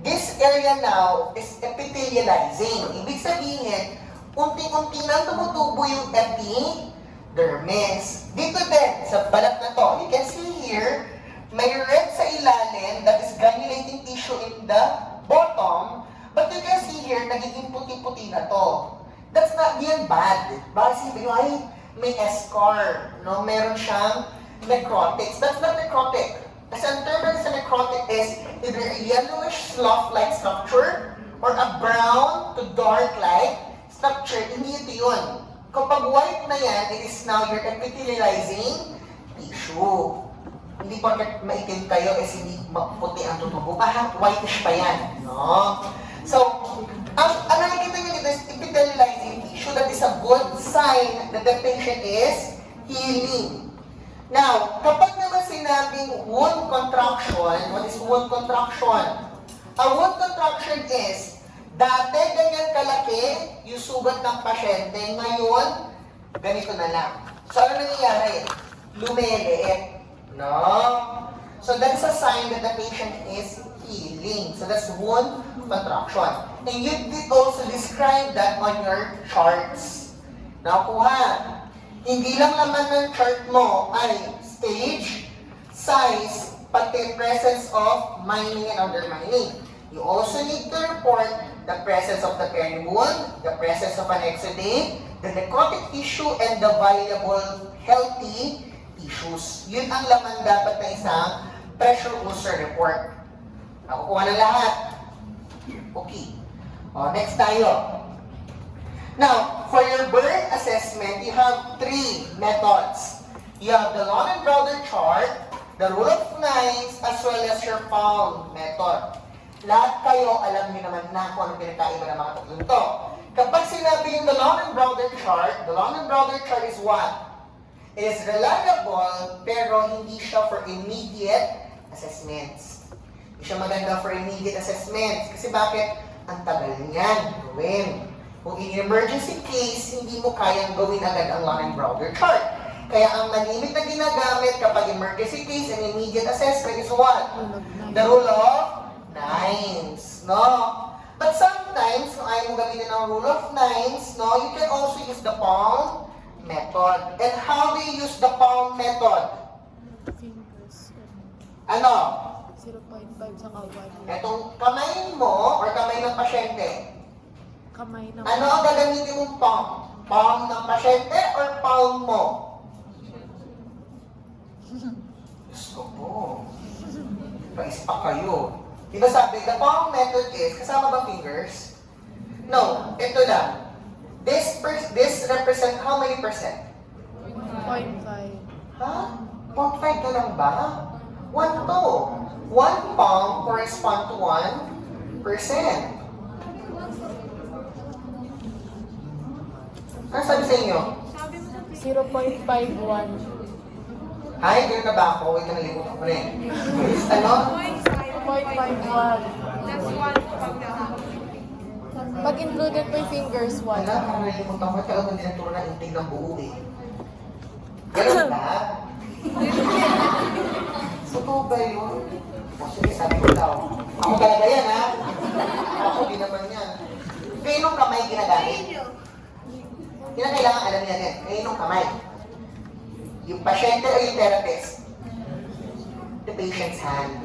This area now is epithelializing. Ibig sabihin, unti-unti nang tumutubo yung epidermis. Dito din, sa balat na to, you can see here, may red sa ilalim, that is granulating tissue in the bottom, but you can see here, nagiging puti-puti na to. That's not yan bad. Baka sabihin, ay, may scar, no? Meron siyang necrotics. That's not necrotic. Kasi ang term sa necrotic is either a yellowish slough-like structure or a brown to dark-like structure. Hindi ito yun. Kapag white na yan, it is now your epithelializing tissue. Hindi porket maitim kayo, is hindi puti ang tutubo. Whitish pa yan. No? So, ang nakikita nyo dito is epithelializing tissue. That is a good sign that the patient is healing. Now, kapag naman sinabing wound contraction, what is wound contraction? A wound contraction is, dati ganyan kalaki yung sugat ng pasyente, ngayon, ganito na lang. So, ano nangyayari? Lumiliit. No? So, that's a sign that the patient is healing. So, that's wound contraction. And you did also describe that on your charts. Nakuha. Hindi lang naman ng chart mo ay stage, size, pati presence of mining and undermining. You also need to report the presence of the peri wound, the presence of an exudate, the necrotic tissue, and the viable healthy tissues. Yun ang laman dapat na isang pressure ulcer report. Nakukuha na lahat. Okay. Next tayo. Now, for your burn assessment, you have 3 methods. You have the Lonen-Browder chart, the rule of nines, as well as your palm method. Lahat kayo, alam niyo naman na kung ano pinagkaiba ng mga tatlong to. Kapag sinabi yung the Lonen-Browder chart is what? It is reliable, pero hindi siya for immediate assessments. Hindi siya maganda for immediate assessments. Kasi bakit? Ang tagal niyan gawin. Kung in emergency case, hindi mo kayang gawin agad ang Lonen-Browder chart. Kaya ang malimit na ginagamit kapag emergency case and immediate assessment is what? The rule of nines. No? But sometimes, kung ayaw mo gamitin ang rule of nines, no, you can also use the palm method. And how do you use the palm method? Fingers. Ano? 0.5 sa kawan. Itong kamay mo or kamay ng pasyente. Kamay na. Ano ang gagamitin mong palm? Palm ng pasyente or palm mo? Gusto ko. Pa kayo. Di ba sabi, the palm method is, kasama ba fingers? No, ito lang. This represent how many percent? 0.5. Ha? 0.5 na lang ba? 1 to. 1 palm correspond to 1%. Ano sabi sa inyo? 0.51. Ay, gano'n na ba ako? Wait, nalimutan ko na eh. Ano? 0.51. Pag included po yung fingers, 1. Wala, parang nalimutan ko. Talagang hindi nagturo na intig ng buo eh. Gano'n ba? Totoo ba yun? Actually, sabi ko daw. Ako talaga yan, ha? Ako, di naman yan. Kainong kamay ginagamit? Hindi na kailangan alam niya din. Kainong kamay? Yung pasyente o yung therapist? The patient's hand.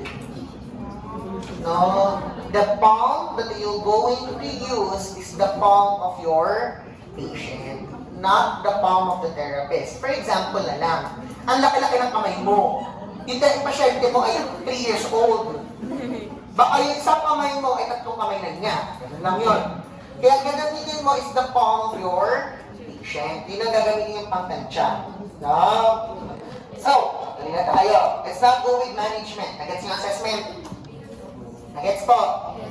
No? The palm that you're going to use is the palm of your patient, not the palm of the therapist. For example na lang, ang laki-laki ng kamay mo. Yung pasyente mo ay 3 years old. Baka yung isang kamay mo ay 3 kamay na niya. Ganun lang yun. Kaya gagamitin mo is the palm of your patient. Yun ang gagamitin yung pangtansya. No? So, tuloy na tayo. Let's not go with management. Nagets yung assessment. Nagets po.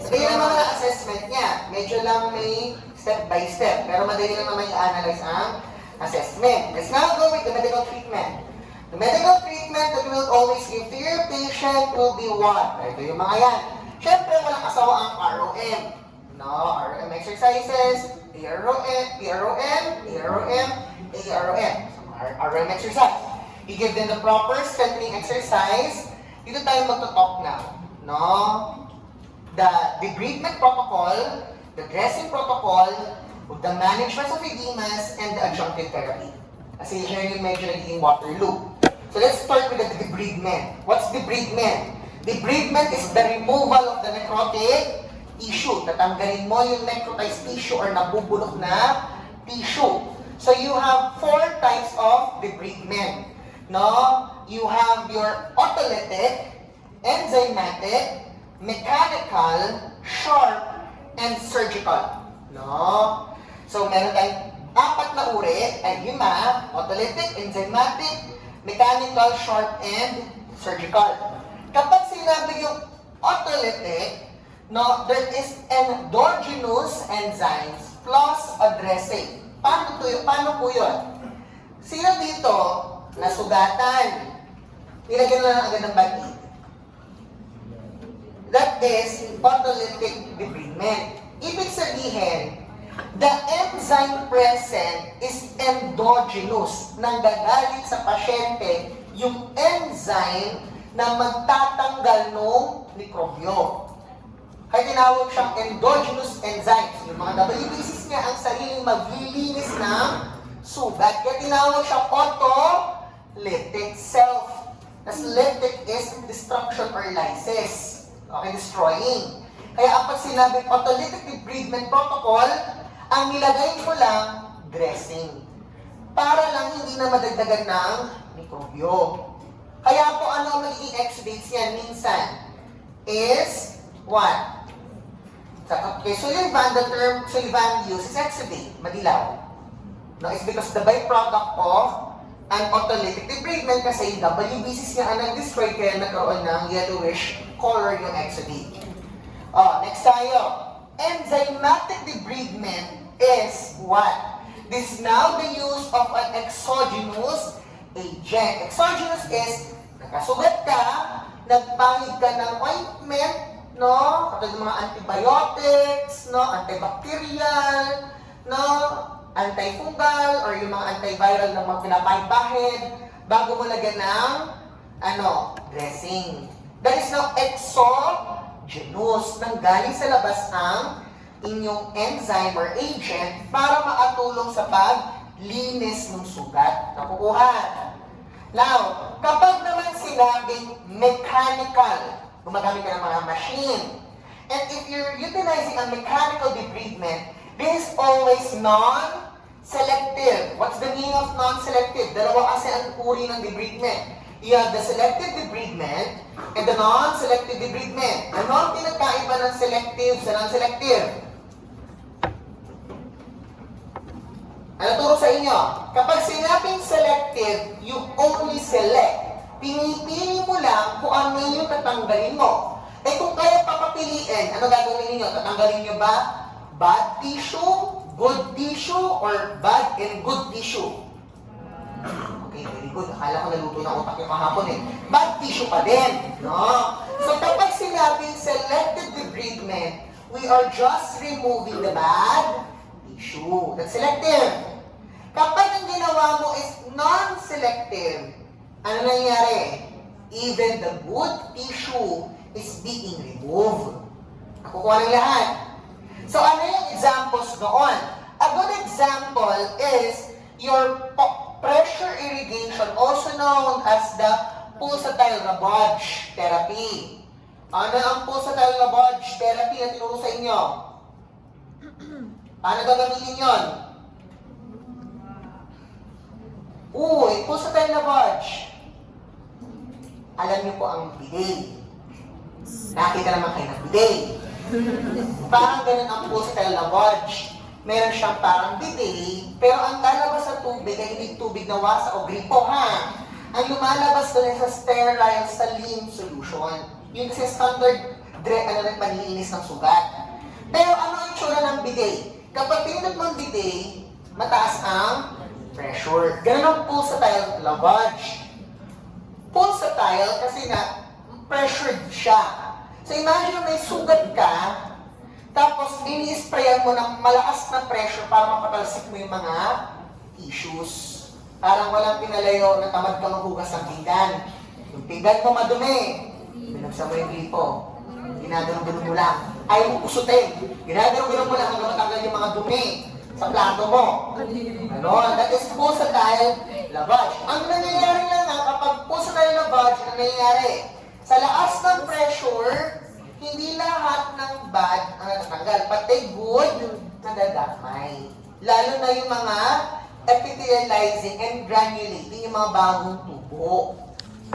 Sabihin naman ang assessment niya. Medyo lang may step by step. Pero madali lang naman i-analyze ang assessment. Let's now go with the medical treatment. The medical treatment that we will always give to your patient will be what? Ito yung mga yan. Siyempre, walang asawa ang ROM. No, ROM exercises, AROM, AROM, AROM, AROM. So, ROM exercise. You give them the proper strengthening exercise. Dito tayo magto-talk now. No? The debridement protocol, the dressing protocol, with the management of edemas, and the adjunctive therapy. Kasi here yung medyo naging Waterloo. So let's start with the debridement. What's debridement? Debridement is the removal of the necrotic tissue. Tatanggalin mo yung necrotized tissue or nabubulok na tissue. So you have 4 types of debridement. No? You have your autolytic, enzymatic, mechanical, sharp, and surgical. No? So meron tayong 4 na uri, ay yun na, autolytic, enzymatic, mechanical, sharp, and surgical. Kapag sinabi yung autolytic, no, there is endogenous enzymes plus a dressing. Paano po yun? Sino dito nasugatan? Nilagyan na lang agad ng band-aid. That is autolytic debridement. Ibig sabihin, the enzyme present is endogenous. Nanggagaling sa pasyente yung enzyme na magtatanggal ng mikrobyo. Kaya tinawag siyang endogenous enzymes. Yung mga WBCs niya ang sariling maglilinis ng sugat. Kaya tinawag siyang autolytic self. As lytic is destruction or lysis. Okay, destroying. Kaya kapag sinabing autolytic debridement protocol, ang nilagay ko lang, dressing. Para lang hindi na madagdagan ng mikrobyo. Kaya po ano ang magiging exudates yan minsan? Is what? Okay, Sullivan, the term Sullivan uses exudate, madilaw. No, it's because the byproduct of an autolytic debridement kasi yung WBCs niya ang nag-destroy kaya nagkaroon ng yellowish color yung exudate. Next tayo. Enzymatic debridement is what? This is now the use of an exogenous agent. Exogenous is, nakasugat ka, nagpahid ka ng ointment, no? Katulad ng mga antibiotics, no? Antibacterial, no? Antifungal, or yung mga antiviral na mga pinapahid-pahid, bago mo lagyan ng, dressing. That is now exogenous, nang galing sa labas ang inyong enzyme or agent para makatulong sa paglinis ng sugat na kukuha. Now, kapag naman sinabing mechanical, gumagamit ka ng mga machine, and if you're utilizing a mechanical debridement, this is always non-selective. What's the meaning of non-selective? Dalawa kasi ang uri ng debridement. You have the selective debridement and the non-selective debridement. Ano ang pinagkaiba ng selective sa non-selective? Ano turo sa inyo? Kapag sinabing selective, you only select. Pinipili mo lang kung ano yung tatanggalin mo. Eh kung kaya papapiliin, ano gagawin niyo? Tatanggalin niyo ba bad tissue, good tissue, or bad and good tissue? Okay, very good. Akala ko naluto ng utak yung kahapon eh. Bad tissue pa din, no? So kapag sinabing selective debridement, we are just removing the bad tissue. That's selective. Kapag ang ginawa mo is non-selective, ano nangyayari? Even the good tissue is being removed. Nakukuha ng lahat. So ano yung examples doon? A good example is your pressure irrigation, also known as the pulsatile lavage therapy. Ano ang pulsatile lavage therapy na tinuro sa inyo? Paano gagamitin yon? Pulsatile lavage. Alam niyo po ang bidet. Nakita naman kayo ng bidet. Parang ganun ang pulsatile lavage. Meron siyang parang bidet, pero ang lalabas sa tubig ay hindi tubig na wasa o gripo, ha? Ang lumalabas doon ay sa sterile saline solution. Yung kasi standard panlinis ng sugat. Pero ano ang itsura ng bidet? Kapag pinindot mo ang bidet, mataas ang pressure. Ganun ang pulsatile lavage. Pulsatile kasi nga, pressured siya. So imagine may sugat ka, tapos ini-sprayan mo ng malakas na pressure para mapatalsik mo yung mga tissues. Parang walang pinalayo na tamad ka maghugas ng pinggan. Yung pinggan mo madumi, binagsan mo yung gripo. Ginagano-gano mo lang. Ayaw mo kusutin. Ginagano-gano mo lang hanggang matanggal yung mga dumi sa plato mo. Ano? That is pulsatile lavage. Ang nangyayari lang nga, kapag pulsatile lavage, ang nangyayari, sa lakas ng pressure, hindi lahat ng bad ang natatanggal, pati good nadadamay. Lalo na yung mga epithelializing and granulating, yung mga bagong tubo.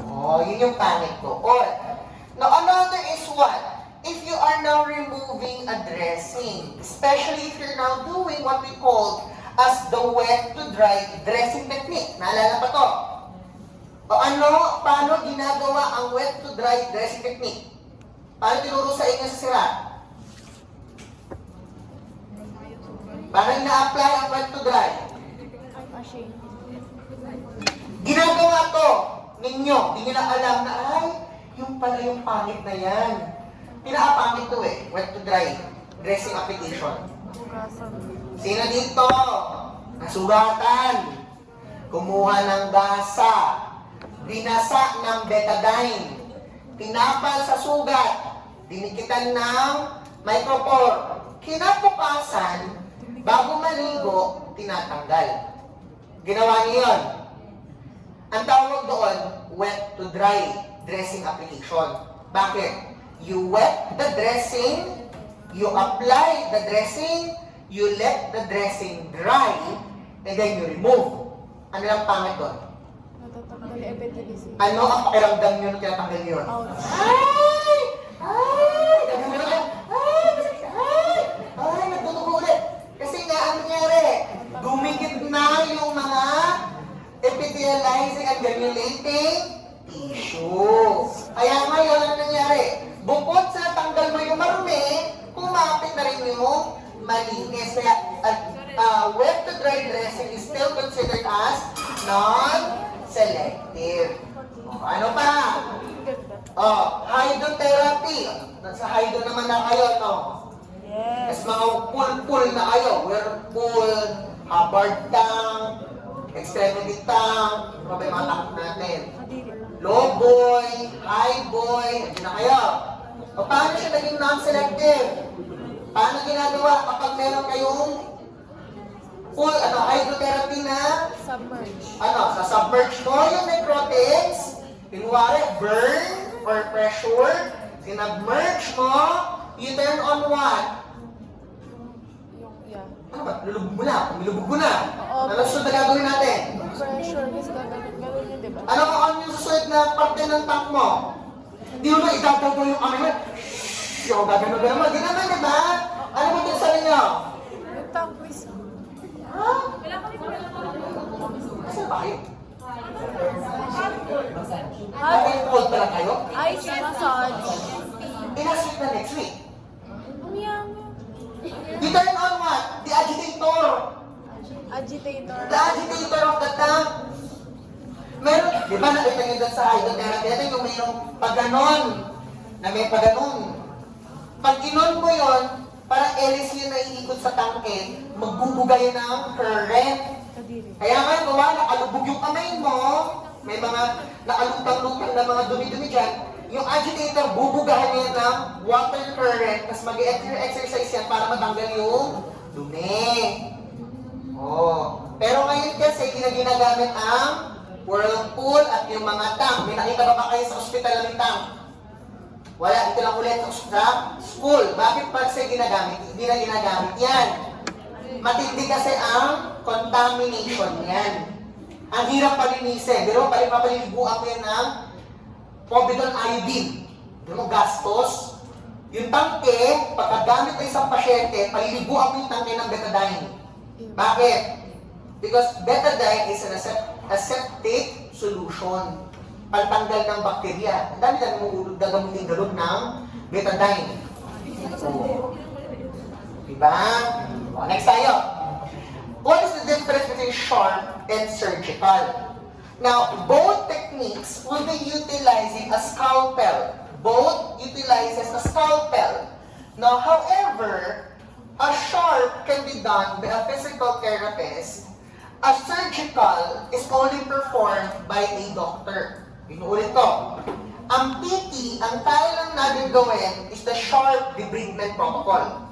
Oh, yun yung panic ko. Or, now another is what? If you are now removing a dressing, especially if you're now doing what we call as the wet to dry dressing technique. Naalala pa to? O ano, paano ginagawa ang wet to dry dressing technique? Paano tinuro sa inyo sa sira? Paano ina-apply ang wet to dry? I'm ashamed. Ginagawa to ninyo. Hindi nyo na alam na, ay, yung pala yung pangit na yan. Pinakapangit to eh, wet to dry dressing application. Hugasan. Sino dito? Nasugatan. Kumuha ng gasa. Binasa ng betadine. Tinapal sa sugat. Dinikitan ng micropore. Kinabukasan, bago maligo, tinatanggal. Ginawa niyo yun. Ang tawag doon, wet to dry dressing application. Bakit? You wet the dressing, you apply the dressing, you let the dressing dry, and then you remove. Ano lang pangit doon? Natatanggal yung epithelializing. Ano ang pakiramdam nyo nung tinatanggal nyo yun? Ouch. Ay! Ay! Ay! Nagdudugo ulit. Kasi nga, ang nangyari, dumikit na yung mga epithelializing and granulating tissue. Kaya ngayon, ano nangyari? Bukod sa tanggal mo yung marumi, kumapit na rin yung malinis. Kaya, wet to dry dressing is still considered as non-selective. Ano pa? Hydrotherapy. Nasa hydro naman na kayo, no? Yes. Mga pool-pool na kayo. Whirlpool, Hubbard tank, extremity tank, ano ba yung mga tank natin? Low boy, high boy, hindi na kayo. O paano siya naging non-selective? Paano ginagawa kapag meron kayong full hydrotherapy na Submerge. sa submerge mo yung necrotics, kunwari burn or pressure, sinubmerge mo, you turn on what? Yeah. Ano ba? Lulubog mo na, umilubog mo na. Oo. Ano susunod na gagawin natin? Pressure. Kasi gano'n yun, diba? Ano ang yung susunod na parte ng tank mo? Hindi mo na itatago yung ano mo. Yung gagano mo. Di naman, di ba? Ano mo din sa inyo? Yung tank mismo. Ha? Saan ba kayo? Bakit cold pa lang kayo? Ice massage. Inasweet na next week. Umiyak. You turn on what? The agitator. Agitator. The agitator of the tank. Meron, di ba nakita nyo doon sa hydrotherapy natin yung mayroong pagganon, na may pagganon. Pag ginon mo yon, parang LSU na iikot sa tangke, magbubugay ng current. Kadiri. Kaya nga, gawa, nakalubog yung kamay mo, may mga nakalutang-lutang na mga dumi-dumi dyan, yung agitator, bubugahan niya ng water current, tapos mag-exercise yan para matanggal yung dumi. Oh. Pero ngayon kasi, ginagamit ang whirlpool at yung mga tank. May nakita ba kayo sa ospital ng tank? Wala, ito lang ulit sa school. Bakit pa kasi ginagamit? Hindi na ginagamit yan. Matindi kasi ang contamination yan. Ang hirap palinisin. Pero papaliliguan mo yan ng povidone iodine. Yung mo gastos. Yung tangke, pagkagamit ng isang pasyente, paliliguan mo yung tangke ng betadine. Bakit? Because betadine is an aseptic solution. Pagtanggal ng bakterya. Ang dami-dami mong gagamitin galog ng betadine. So, diba? O, next tayo. What is the difference between sharp and surgical? Now, both techniques will be utilizing a scalpel. Both utilizes a scalpel. Now, however, a sharp can be done by a physical therapist. A surgical is only performed by a doctor. Inuulit ko. Ang PT, ang kaya lang natin gawin is the sharp debridement protocol.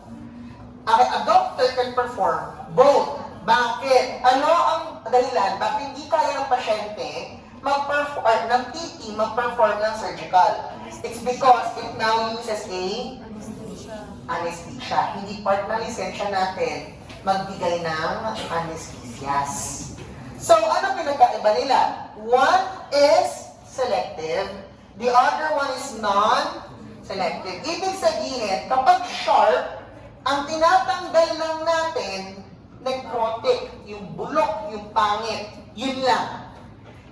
Okay, a doctor can perform both. Bakit? Ano ang dahilan? Bakit hindi kaya ng pasyente mag-perform ng PT, mag-perform ng surgical? It's because it now uses a anesthesia. Hindi part ng lisensya natin magbigay ng anesthesias. So, ano pinagkaiba nila? One is selective, the other one is non-selective. Ibig sabihin, kapag sharp, ang tinatanggal lang natin, necrotic, yung bulok, yung pangit, yun lang.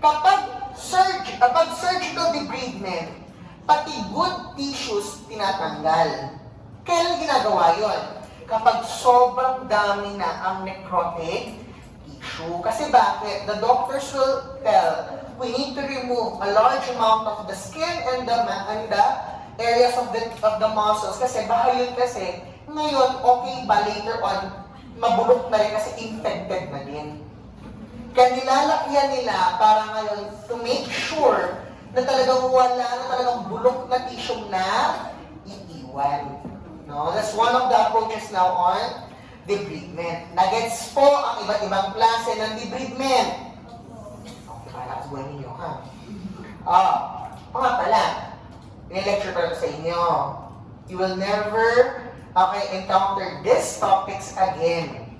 Kapag surgical debridement, pati good tissues tinatanggal. Kailan ginagawa yun? Kapag sobrang dami na ang necrotic tissue. Kasi bakit? The doctors will tell, we need to remove a large amount of the skin and the areas of the muscles. Kasi baka yun kasi, ngayon, okay ba later on, mabulok na rin kasi infected na din. Kaya nilalakyan nila para ngayon to make sure na talagang wala na talagang bulok na tissue na iiwan. No? That's one of the approaches now on debridement. Nagets po ang iba't ibang klase ng debridement. Okay, malakas buhay ninyo, ha? Nga pala, lecture pa sa inyo. You will never encounter these topics again.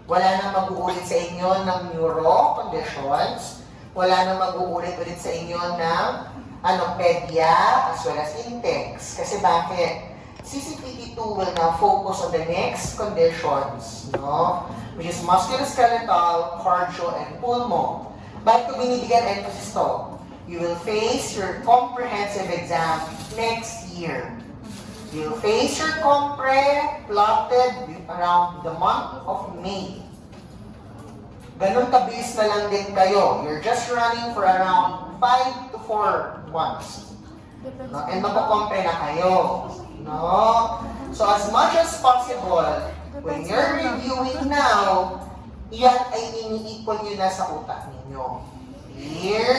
Wala nang mag-uulit sa inyo ng neuro conditions. Wala nang mag-uulit ulit sa inyo ng pedia as well as index. Kasi bakit? CCPT2 will now focus on the next conditions, no? Which is musculoskeletal, cardio, and pulmo. Bakit ko binibigyan emphasis to? You will face your comprehensive exam next year. You will face your compre plotted around the month of May. Ganun kabilis na lang din kayo. You're just running for around 5 to 4 months. No? And magpakompre na kayo. No? So as much as possible, when you're reviewing now, yan ay iniipon nyo na sa utak ninyo. Clear?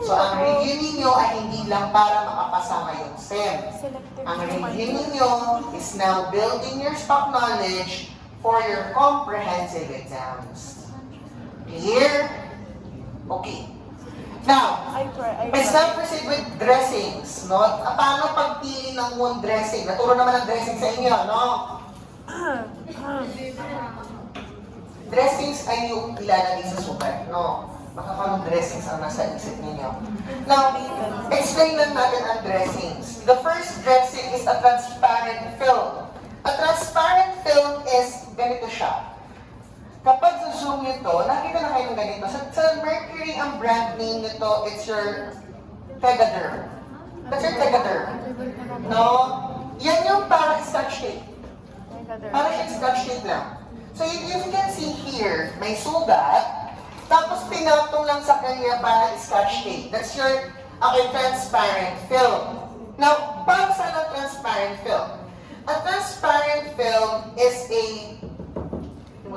So ang review ninyo ay hindi lang para makapasa ngayong SEM. Ang review ninyo is now building your stock knowledge for your comprehensive exams. Clear? Okay. Now, let's now proceed with dressings, no? Paano pagpili ng wound dressing? Naturo naman ang dressing sa inyo, no? Dressings ay yung ilalagay sa sugat, no? Baka anong dressings ang nasa isip ninyo. Now, explain lang natin ang dressings. The first dressing is a transparent film. A transparent film is ganito siya. Kapag zoom nito, nakita na kayo ng ganito. Sa Mercury, ang brand name nito, it's your Tegaderm. That's your Tegaderm. No? Yan yung parang scotch tape. Parang siyang scotch tape lang. So you can see here, may sugat, tapos pinatong lang sa kanya parang scotch tape. That's your transparent film. Now, paano saan ang transparent film? A transparent film is a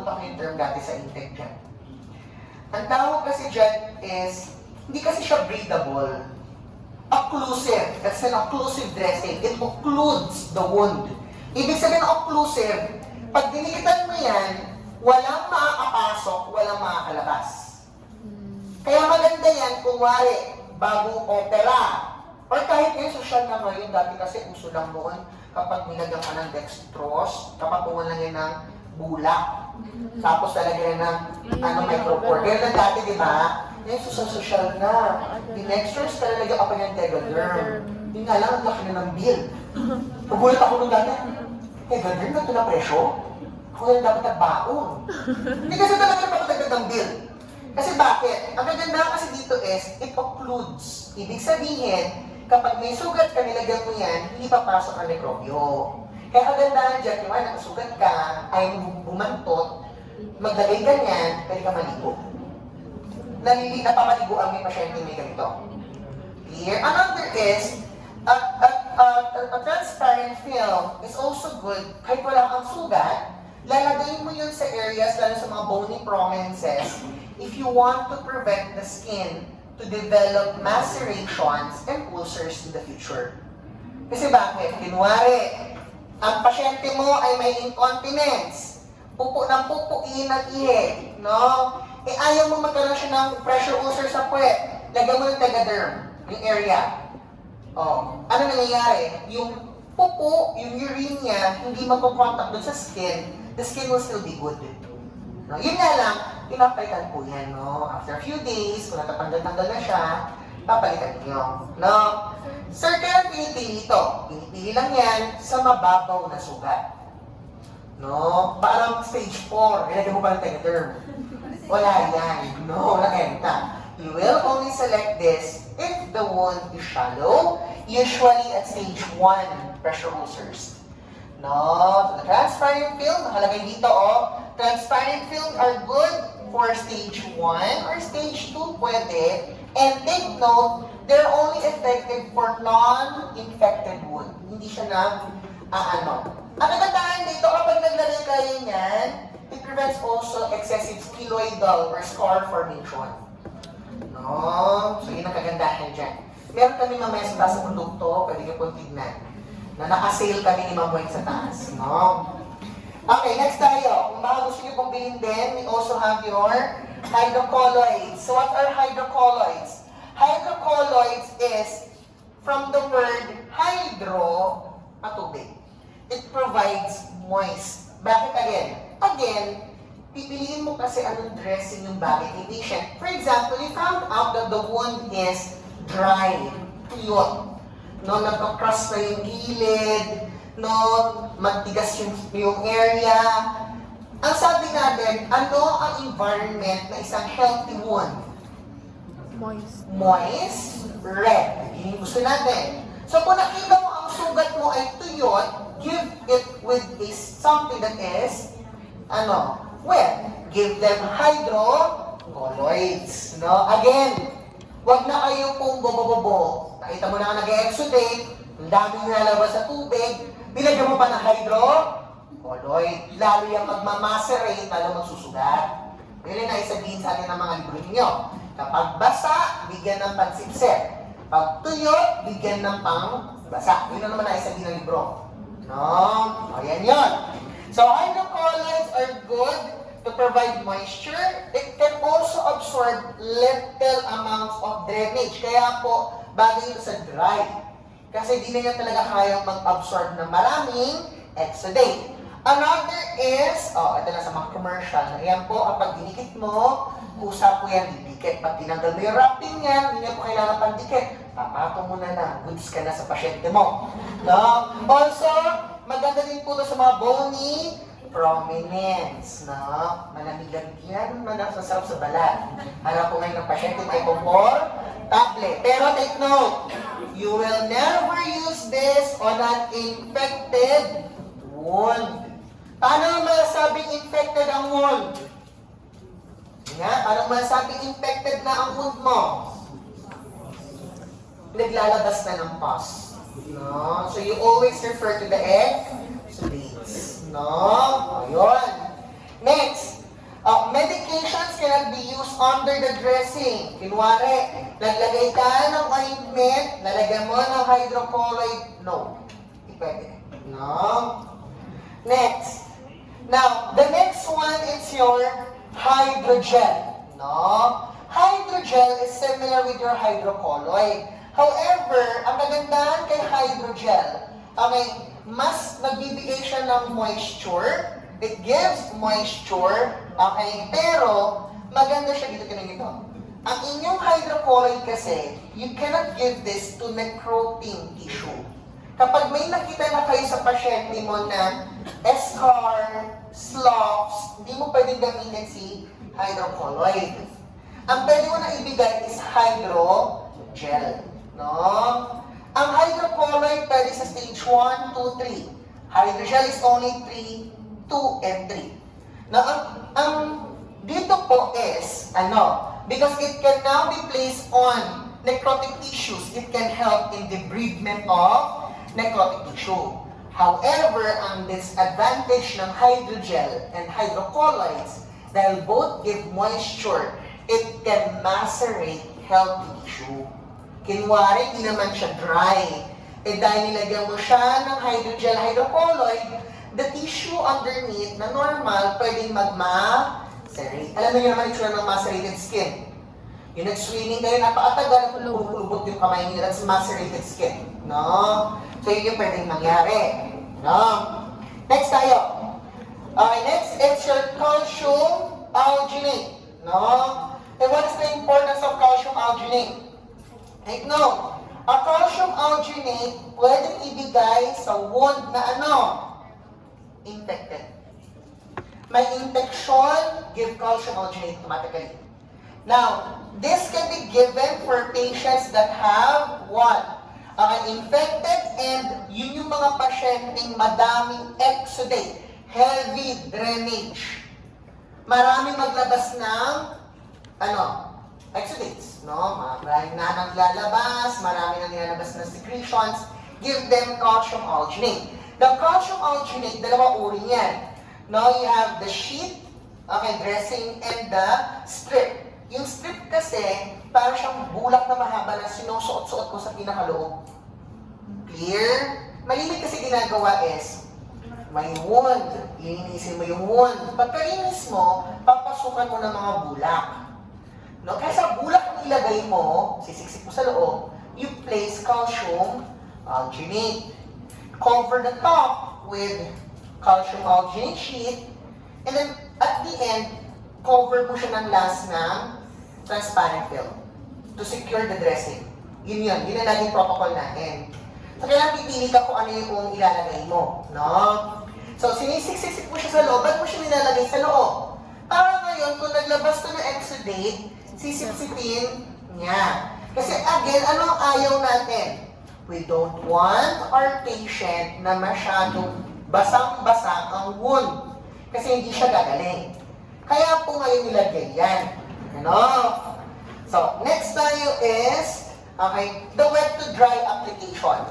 ko yung term dati sa intake dyan. Ang tawag kasi dyan is, hindi kasi siya breathable. Occlusive. That's an occlusive dressing. It occludes the wound. Ibig sabihin ng occlusive, pag dinikitan mo yan, walang makakapasok, walang makakalabas. Kaya maganda yan, kung wari, bagong opera, or kahit yung social na ngayon, dati kasi uso lang noon, kapag nilagyan ka ng dextrose, kapatungan lang yan ng bulak. Tapos talagyan ng micropore. Kaya lang dati, di ba? Yung social na. Yung dextrose, talagyan ka pa niyang Tegaderm. Yung nga lang, ang laki na ng bill. Pagulat ako nung dati, Tegaderm na ito na presyo? Ako lang dapat nagbaon. Hindi kasi talaga napapatagdag ng bill. Kasi bakit? Ang kaganda kasi dito is, it occludes. Ibig sabihin, kapag may sugat ka, nilagyan mo yan, hindi papasok ang mikrobyo. Kaya kagandahan dyan, kung nakasugat ka, ay bumantot, maglagay ganyan, pwede ka maligo. napapaliguan mo yung pasyente may ganito. Clear? Another is, a transparent film is also good kahit wala kang sugat. Lalagay mo yun sa areas, lalo sa mga bony prominences, if you want to prevent the skin to develop macerations and ulcers in the future. Kasi bakit? Kunwari, ang pasyente mo ay may incontinence, pupo ng pupuin at ihi, no? Ayaw mo magkaroon siya ng pressure ulcer sa puwet, lagyan mo ng Tegaderm, yung area. Ano nangyayari? Yung pupo, yung urine niya, hindi magpo-contact doon sa skin, the skin will still be good. No? Yun nga lang, pinapalitan po yan, no? After a few days, kung natatanggal-tanggal na siya, papalitan niyo, no? Sir, kaya pinipili ito? Pinipili lang yan sa mababaw na sugat. No? Parang stage 4, ilagay mo pa ng Tegaderm. Wala yan. No, walang enta. You will only select this if the wound is shallow, usually at stage 1 pressure ulcers. No, so the transparent film, nakalagay dito transparent film are good for stage 1 or stage 2 pwede. And take note, they're only effective for non-infected wound. Hindi siya na, Ang kagandahan dito, kapag naglagay kayo niyan, it prevents also excessive keloidal or scar formation. No? So, yun ang kagandahan dyan. Meron kami mamaya sa taas sa produkto, pwede nyo pong tignan, na naka-sale kami ni Ma'am Weng sa taas. No? Okay, next tayo. Kung baka gusto nyo pong bilhin din, we also have your hydrocolloids. So, what are hydrocolloids? Hydrocolloids is from the word hydro, patubig. It provides moist. Bakit again? Again, pipiliin mo kasi anong dressing yung bagay kay patient. For example, you found out that the wound is dry, tuyot. No, nagka-cross na yung gilid, no, magtigas yung area. Ang sabi natin, ano ang environment na isang healthy wound? Moist. Moist, red. Yun yung gusto natin. So kung nakita mo ang sugat mo ay tuyot, give it with something that is, wet. Give them hydrocolloids. No? Again, wag na kayo pong bobo-bobo. Nakita mo na nag-exudate, ang daming nalabas sa tubig, bilagyan mo pa ng hydrocolloid. Lalo yung magmamacerate, lalo magsusugat. Yun na isabihin sa atin ng mga libro ninyo. Kapag basa, bigyan ng pansipsip. Pag tuyot, bigyan ng pang-basa. Yun na naman na isabihin ng libro. No? O, yan yun. So, hydrocolloids are good to provide moisture. It can also absorb little amounts of drainage. Kaya po, bagay ito sa dry. Kasi di na niya talaga kayang mag-absorb ng maraming exudate. Another is, ito na sa mga commercial. Ayan po, kapag dinikit mo, kusa po yan didikit. Pag tinanggal mo yung wrapping yan, hindi niya po kailangan pandikit. Papatong mo na, goods ka na sa pasyente mo. No? Also, maganda din po ito sa mga bony prominence. No? Malamig-lamig yan, masasarap sa balat. Harap po ngayon ng pasyente may komportable. Pero take note, you will never use this on an infected wound. Paano masabing infected ang wound? Paano masabing infected na ang wound mo? Naglalabas na ng pus. No? So you always refer to the exudates. No? Ayun. Next, medications cannot be used under the dressing. Kunwari, naglagay ka ng ointment, nalagyan mo ng hydrocolloid. No. Hindi pwede. No? Next. Now, the next one is your hydrogel. No? Hydrogel is similar with your hydrocolloid. However, ang kagandahan kay hydrogel, mas nagbibigay siya ng moisture. It gives moisture. Pero maganda siya dito ito. Ang inyong hydrocolloid kasi, you cannot give this to necroting tissue. Kapag may nakita na kayo sa pasyente mo na scar, sloughs, hindi mo pwedeng gamitin si hydrocolloid. Ang pwede mo na ibigay is hydrogel. No? Ang hydrocolloid pwede sa stage 1, 2, 3. Hydrogel is only 3, 2, and 3. Now, ang dito po is, because it can now be placed on necrotic tissues, it can help in debridement of necrotic tissue. However, ang disadvantage ng hydrogel and hydrocolloids, dahil both give moisture, it can macerate healthy tissue. Kinwari, hindi naman siya dry. Dahil nilagyan mo siya ng hydrogel, hydrocolloid, the tissue underneath na normal, pwedeng mag-macerate. Alam niyo naman itsura ng macerated skin. Yung nag-swimming kayo, napakatagal, pulubot yung kamay niyo, that's macerated skin. No? So, yun yung pwedeng mangyari. No? Next tayo. Okay, next, it's your calcium alginate. No? And what is the importance of calcium alginate? Right, no. A calcium alginate pwedeng ibigay sa wound na infected. May infection, give calcium alginate automatically. Now, this can be given for patients that have what? Infected, and yun yung mga pasyenteng madaming exudate, heavy drainage. Maraming maglabas ng, exudates, no? Maraming na naglalabas, maraming na nilalabas ng secretions, give them calcium alginate. The calcium alginate, dalawa uri yan. No, you have the sheet, dressing, and the strip. Yung strip kasi, parang siyang bulak na mahaba na sinusuot-suot ko sa pinakaloob. Clear? Malimit kasi ginagawa is, may wound, linisin mo yung wound. Pagkalinis mo, papasukan mo ng mga bulak. No? Kaya sa bulak na ilagay mo, sisiksik mo sa loob, you place calcium alginate. Cover the top with calcium alginate sheet, and then at the end, cover mo siya ng last ng transparent film to secure the dressing. Yun ang naging protocol natin. So, kailangan pipili ka kung ano yung ilalagay mo. No? So, sinisiksik mo siya sa loob, ba't mo siya nilalagay sa loob? Para ngayon, kung naglabas to ng exudate, sisipsipin niya. Kasi again, ano ang ayaw natin? We don't want our patient na masyadong basang-basa ang wound. Kasi hindi siya gagaling. Kaya po ngayon nilagay yan. So, next tayo is, the wet to dry application.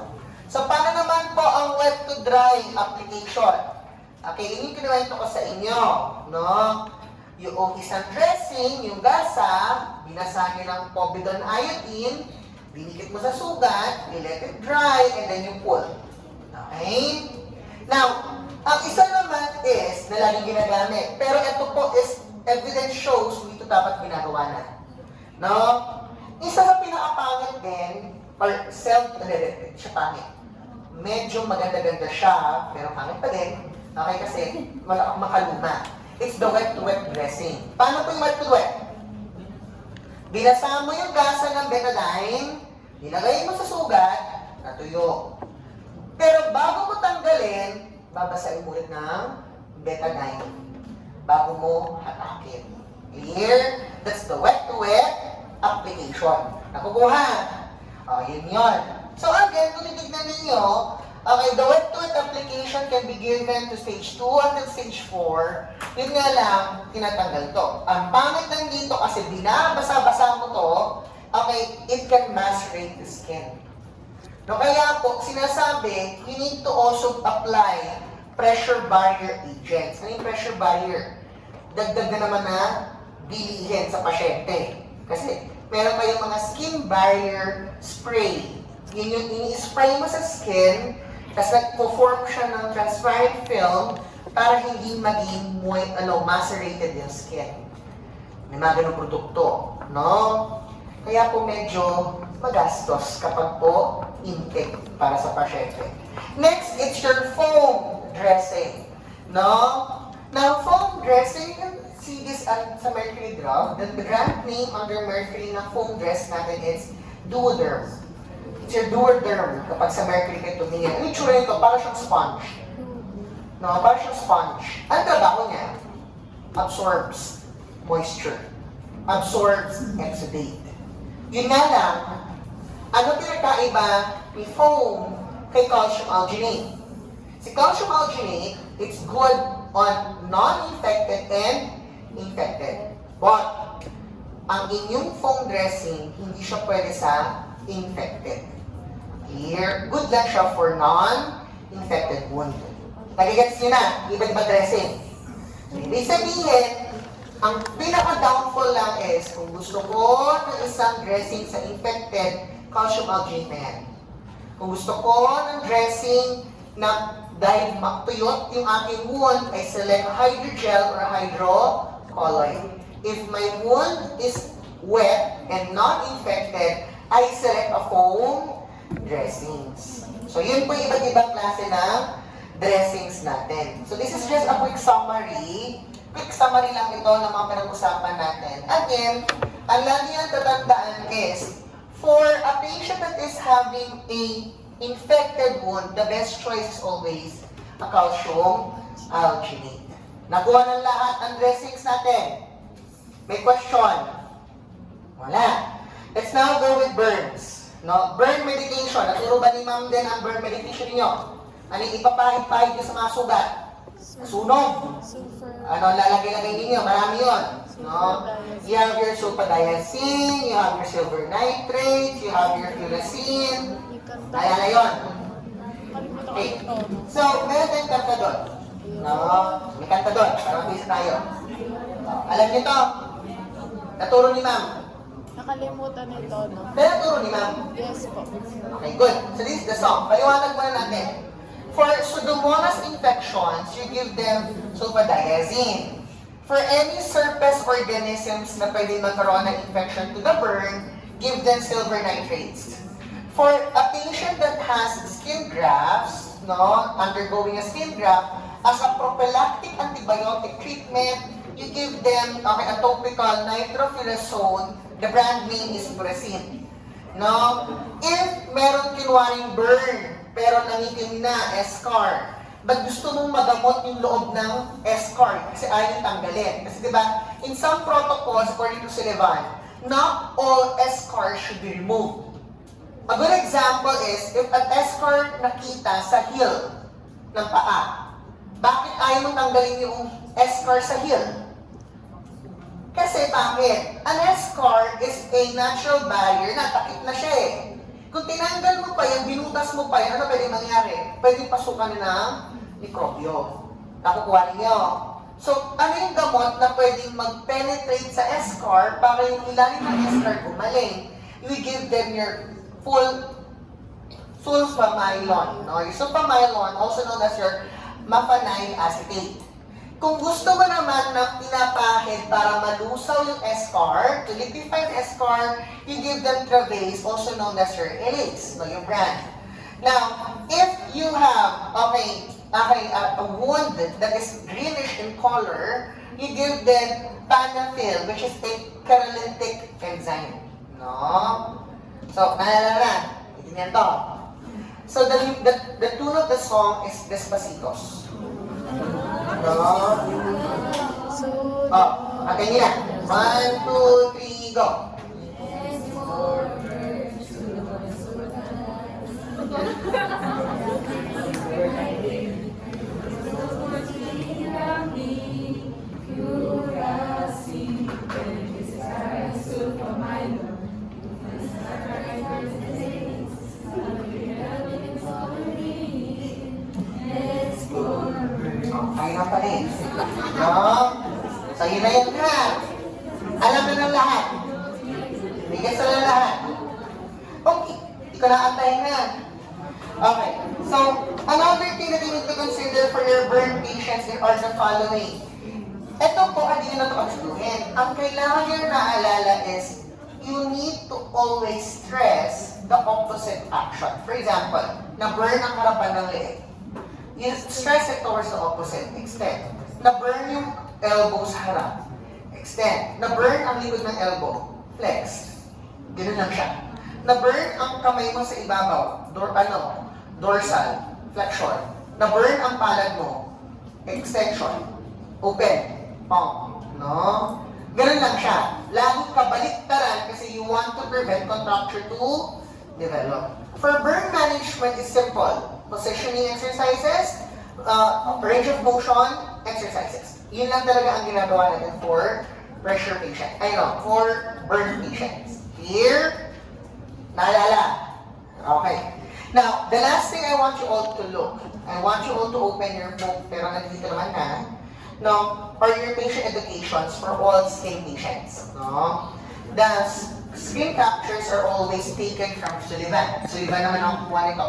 So, paano naman po ang wet to dry application? Okay, yun yung kinuwento ko sa inyo. No? Yung isang dressing, yung gasa, binasa nyo ng povidone iodine, binikit mo sa sugat, you let it dry, and then you pull. Okay? Now, ang isa naman is, na laging ginagamit, pero ito po is, evidence shows, dito dapat ginagawa na. No? Isa sa pinakapangit din, or self-related, siya pangit. Medyo maganda-ganda siya, pero pangit pa din. Okay, kasi makaluma. It's the wet-to-wet dressing. Paano po yung wet-to-wet? Binasa mo yung gasa ng betadine, nilagay mo sa sugat, natuyo. Pero bago mo tanggalin, babasahin mo ulit ng betadine bago mo hatakin. Clear? That's the wet-to-wet application. Nakukuha? Yun yun. So again, kung titignan ninyo, the wet-to-wet application can be given to stage 2 until stage 4. Yun nga lang, tinatanggal to. Ang pangit lang dito kasi binabasa-basa mo to, it can macerate the skin. No, kaya po, sinasabi, you need to also apply pressure barrier agents. Ano yung pressure barrier? Dagdag na naman na bilihin sa pasyente. Kasi meron kayong mga skin barrier spray. Yun yung ini-spray mo sa skin, tapos nag-form siya ng transparent film para hindi maging macerated yung skin. May mga ganong produkto. No? Kaya po medyo magastos kapag po intake para sa pasyente. Next, it's your foam dressing. No? Now, foam dressing, you can see this sa Mercury drug. The brand name under Mercury na foam dress natin is Duoderm. It's your Duoderm kapag sa Mercury kayo tumingin. Ano yung tsura nito? Parang siyang sponge. No, parang siyang sponge. Ano trabaho niya? Absorbs moisture. Absorbs exudate. Yun nga lang, ano pinagkaiba ni foam kay calcium alginate? Si calcium alginate, it's good on non-infected and infected. But, ang inyong foam dressing, hindi siya pwede sa infected. Here, good lang siya for non-infected wound. Nagigets nyo na, iba't iba dressing. So, ibig sabihin, ang pinaka-downfall lang is, kung gusto ko ng isang dressing sa infected, calcium alginate na yan. Kung gusto ko ng dressing na dahil matuyot yung aking wound, I select hydrogel or hydrocolloid. If my wound is wet and not infected, I select a foam dressings. So yun po yung iba't ibang klase ng dressings natin. So this is just a quick summary. Quick summary lang ito ng mga pinag-usapan natin. Again, ang lagi ang tatandaan is, for a patient that is having a infected wound, the best choice is always a calcium alginate. Nakuha ng lahat ang dressings natin. May question? Wala. Let's now go with burns. No? Burn medication. Naturo ba ni ma'am din ang burn medication niyo? Ano yung ipapahid-pahid niyo sa mga sugat? Sunog. Sulfur. Ano lalagay-lagay ninyo? Marami yun. No? You have your sulfadiazine, you have your silver nitrate, you have your furacin. Naalala yun. Okay. So, meron tayong kanta doon. No? May kanta doon. Para mag-isa tayo. Alam niyo to? Naturo ni ma'am. Nakalimutan ito, no? Pero naturo ni ma'am. Yes po. Okay, good. So this is the song. Paliwanag muna natin. For Pseudomonas infections, you give them sulfadiazine. For any surface organisms na pwede magkaroon ng infection to the burn, give them silver nitrates. For a patient that has skin grafts, no, undergoing a skin graft, as a prophylactic antibiotic treatment, you give them a topical nitrofurazone. The brand name is Furacin. No? If meron kinwaring burn, pero nangitim na, eschar, but gusto mong magamot yung loob ng eschar, kasi ayaw tanggalin. Kasi diba, in some protocols, according to Sullivan, not all eschar should be removed. A good example is, if an eschar nakita sa heel ng paa, bakit ayaw mong tanggalin yung eschar sa heel? Kasi bakit? An eschar is a natural barrier na takip na siya eh. Kung tinanggal mo pa yan, binutas mo pa yan, ano pwede mangyari? Pwede pasukan ng mikrobyo. Nakukuha ninyo. So, ano yung gamot na pwedeng mag-penetrate sa eschar para yung ilalim ng eschar gumaling? You give them your full sulfamylon. No? Your sulfamylon, also known as your mafanyl acetate. Kung gusto mo naman na pinapahid para malusaw yung eschar, to liquefy the eschar, you give them Travace, also known as your Elix, no, yung brand. Now, if you have, a wound that is greenish in color, you give them Panafil, which is a catalytic enzyme. No? So, naalala na. Itinyan to. So, the tune of the song is Despacitos. No? So, Atin nila. 1, 2, 3, go. Ay na pa rin. No? So, yun na yun ha. Alam na ng lahat. Bigas na ng lahat. Okay. Hindi ko naantayin na. Okay. So, another thing that you need to consider for your burn patients are the following. Ito po, hindi nyo na ito kagustuhin. Ang kailangan nyo naalala is, you need to always stress the opposite action. For example, na-burn ang harapan ng leeg. You stress it towards the opposite. Extend. Na-burn yung elbow sa harap. Extend. Na-burn ang likod ng elbow. Flex. Ganun lang siya. Na-burn ang kamay mo sa ibabaw. Dorsal. Flexion. Na-burn ang palad mo. Extension. Open. Palm. No? Ganun lang siya. Lagi kabaliktaran kasi you want to prevent contracture to develop. For burn management is simple. Positioning exercises, range of motion exercises. Yun lang talaga ang ginagawa natin for pressure patient. Ay no, for burn patients. Here, naalala. Okay. Now, the last thing I want you all to look, I want you all to open your book, pero nandito naman na, no, are your patient educations for all skin patients. No? The skin captures are always taken from Sullivan. Sullivan naman ang kuha nito.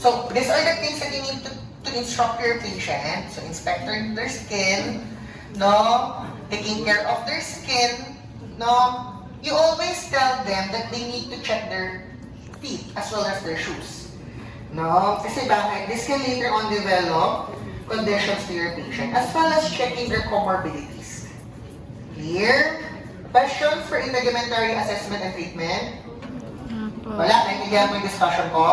So, these are the things that you need to instruct your patient. So, inspecting their skin, no, taking care of their skin, no. You always tell them that they need to check their feet as well as their shoes. No? Kasi bakit? This can later on develop conditions to your patient as well as checking their comorbidities. Clear? Questions for integumentary assessment and treatment? Wala, naiintindihan mo yung discussion ko?